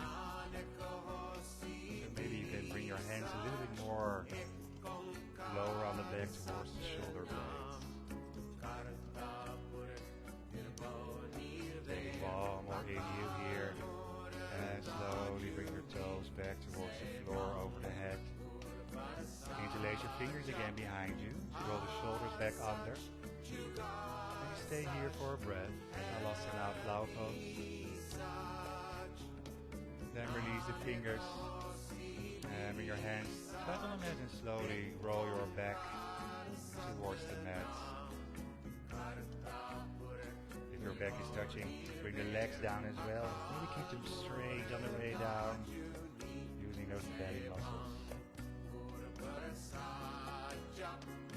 And maybe you can bring your hands a little bit more lower on the back towards the shoulder blades. Take one more inhale here and slowly bring your toes back towards the floor over the head. Interlace your fingers again behind you to roll the shoulders back under. And you stay here for a breath. Halasana flower pose. Then release the fingers and bring your hands flat on the mat and slowly roll your back towards the mat. If your back is touching, bring the legs down as well. Maybe keep them straight on the way down using those belly muscles.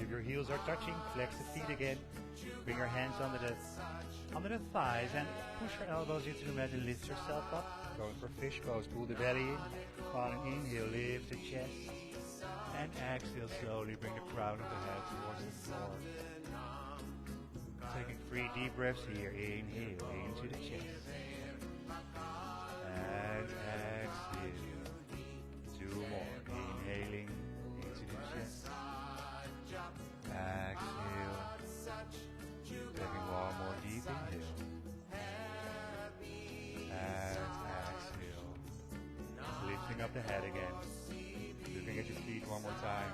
If your heels are touching, flex the feet again. Bring your hands under the thighs and push your elbows into the mat and lift yourself up. Going for fish pose. Pull the belly in. On an inhale, lift the chest. And exhale, slowly bring the crown of the head towards the floor. Taking 3 deep breaths here. Inhale into the chest. And exhale. 2 more. Inhaling into the chest. Exhale. Taking 1 more deep inhale. And exhale. Lifting up the head again. Looking at your feet 1 more time.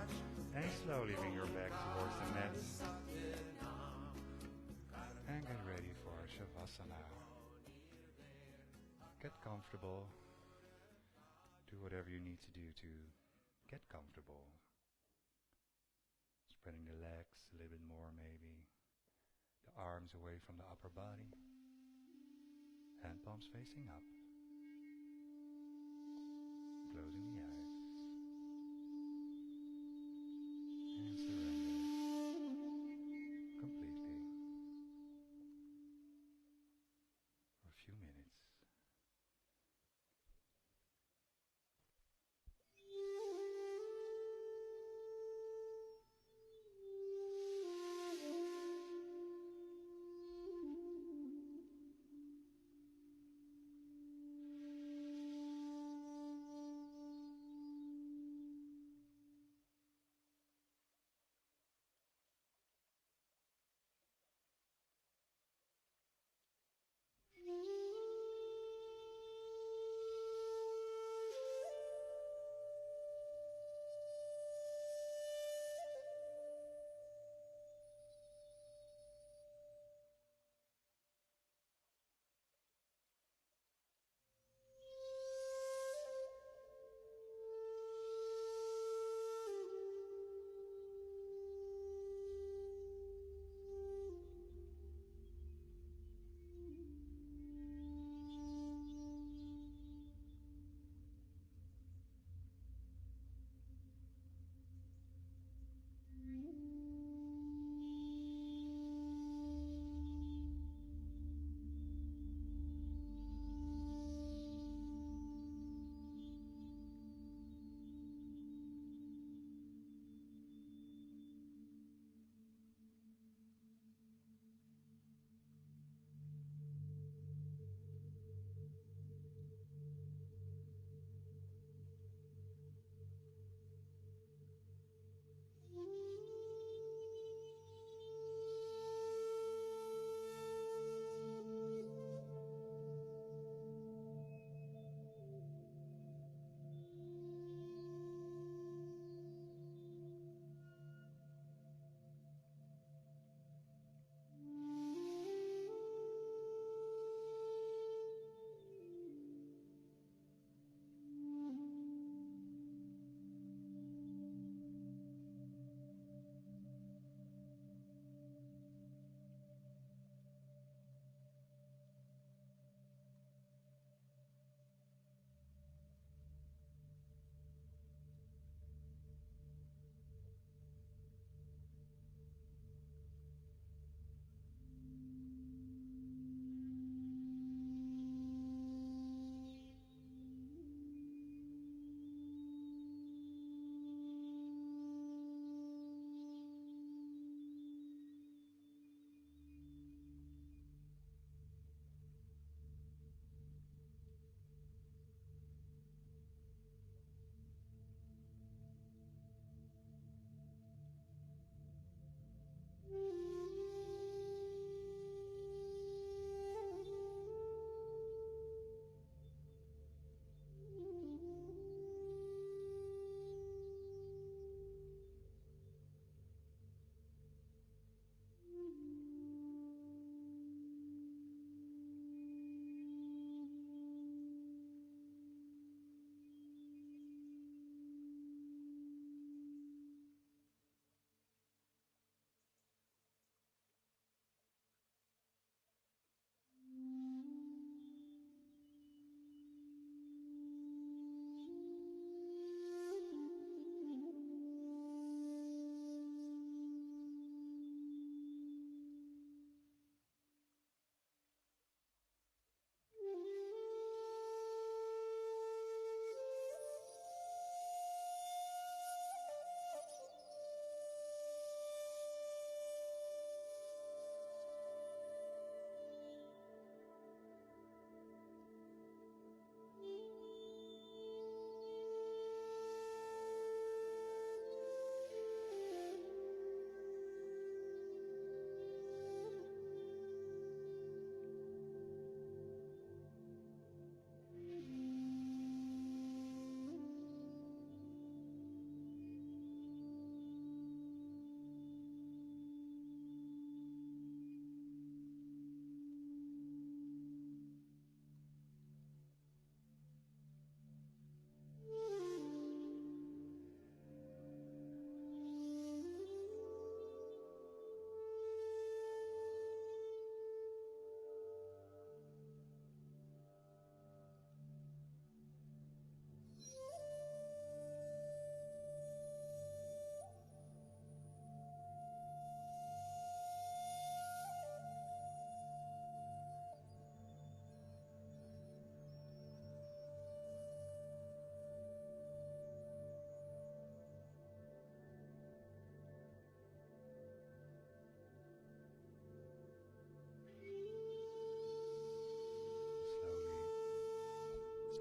And slowly bring your back towards the mat. And get ready for Shavasana. Get comfortable. Do whatever you need to do to get comfortable. Spreading the legs a little bit more maybe. The arms away from the upper body. Hand palms facing up. Closing the eyes. And surrender completely. For a few minutes.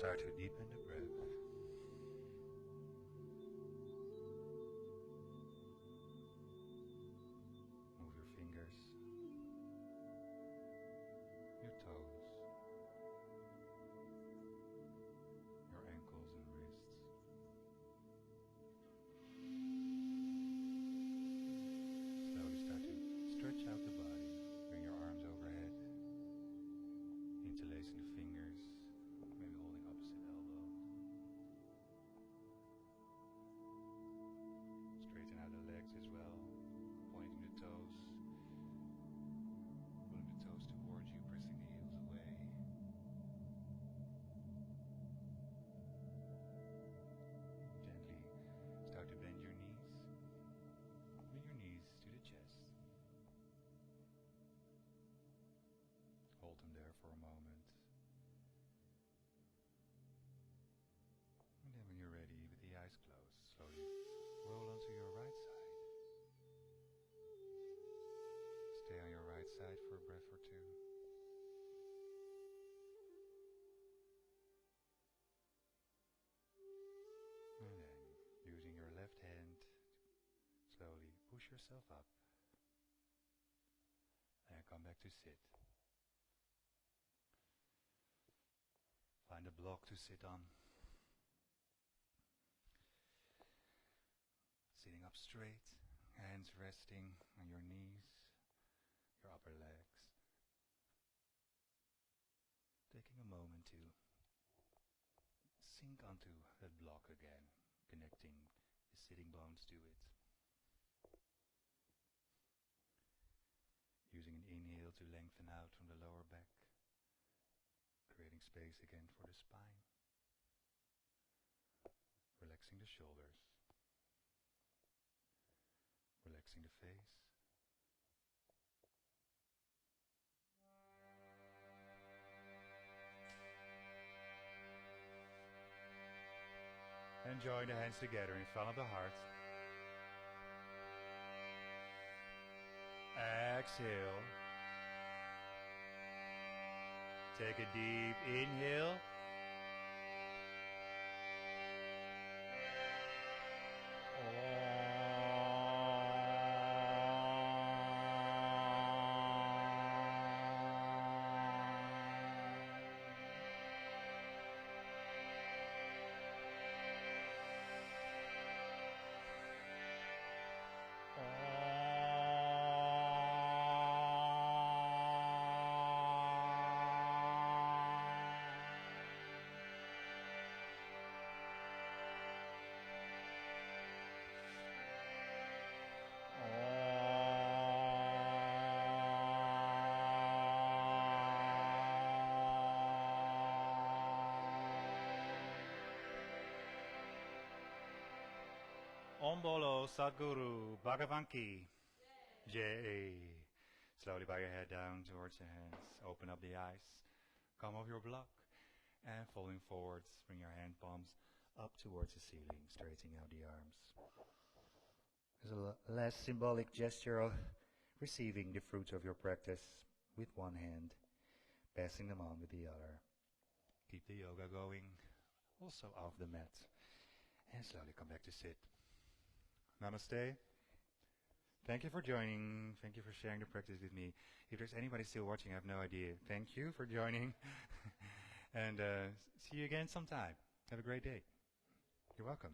Start to deepen the breath. Move your fingers, your toes, your ankles and wrists. Slowly start to stretch out the body. Bring your arms overhead, interlacing the fingers, maybe holding opposite elbows. Straighten out the legs as well, pointing the toes, pulling the toes towards you, pressing the heels away. Gently start to bend your knees. Bring your knees to the chest. Hold them there for a moment. And then when you're ready, with the eyes closed, slowly roll onto your right side. Stay on your right side for a breath or two. And then, using your left hand, slowly push yourself up. And come back to sit. Find a block to sit on. Sitting up straight, hands resting on your knees, your upper legs. Taking a moment to sink onto that block again, connecting the sitting bones to it. Using an inhale to lengthen out from the lower back, creating space again for the spine. Relaxing the shoulders. Relaxing the face. And join the hands together in front of the heart. Exhale. Take a deep inhale. Om Bolo Sadguru Bhagavan Ki Jai. Slowly bow your head down towards the hands. Open up the eyes. Come off your block. And folding forwards, bring your hand palms up towards the ceiling, straightening out the arms. There's a less symbolic gesture of receiving the fruits of your practice with one hand, passing them on with the other. Keep the yoga going, also off the mat. And slowly come back to sit. Namaste. Thank you for joining. Thank you for sharing the practice with me. If there's anybody still watching, I have no idea. Thank you for joining. And see you again sometime. Have a great day. You're welcome.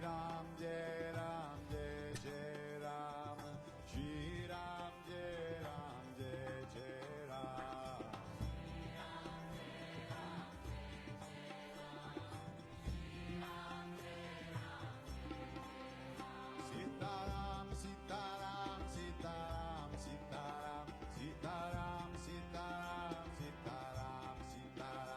Ram, Jai Ram, Jai Jai Ram, Shri Ram, Jai Ram, Jai Jai Ram. Sitaram, Sitaram, Sitaram, Sitaram, Sitaram, Sitaram, Sitaram, Sitaram.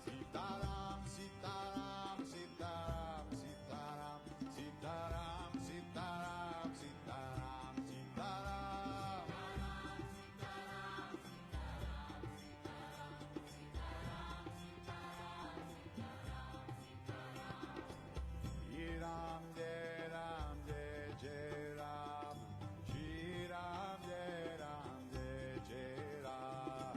Sitaram, Sitaram, Sitaram, Sitaram, Sitaram, Sitaram, Sitaram, Sitaram. Shri Ram, Jai Ram, Jai Jai Ram, Shri Ram, Jai Ram, Jai Jai Ram.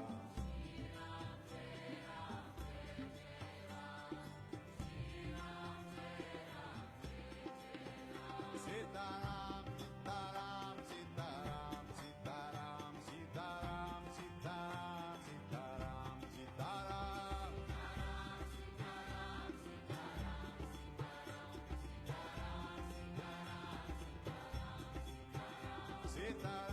Sitaram, Sitaram, Sitaram, Sitaram, Sitaram, Sitaram, Sitaram, Sitaram. Sitaram.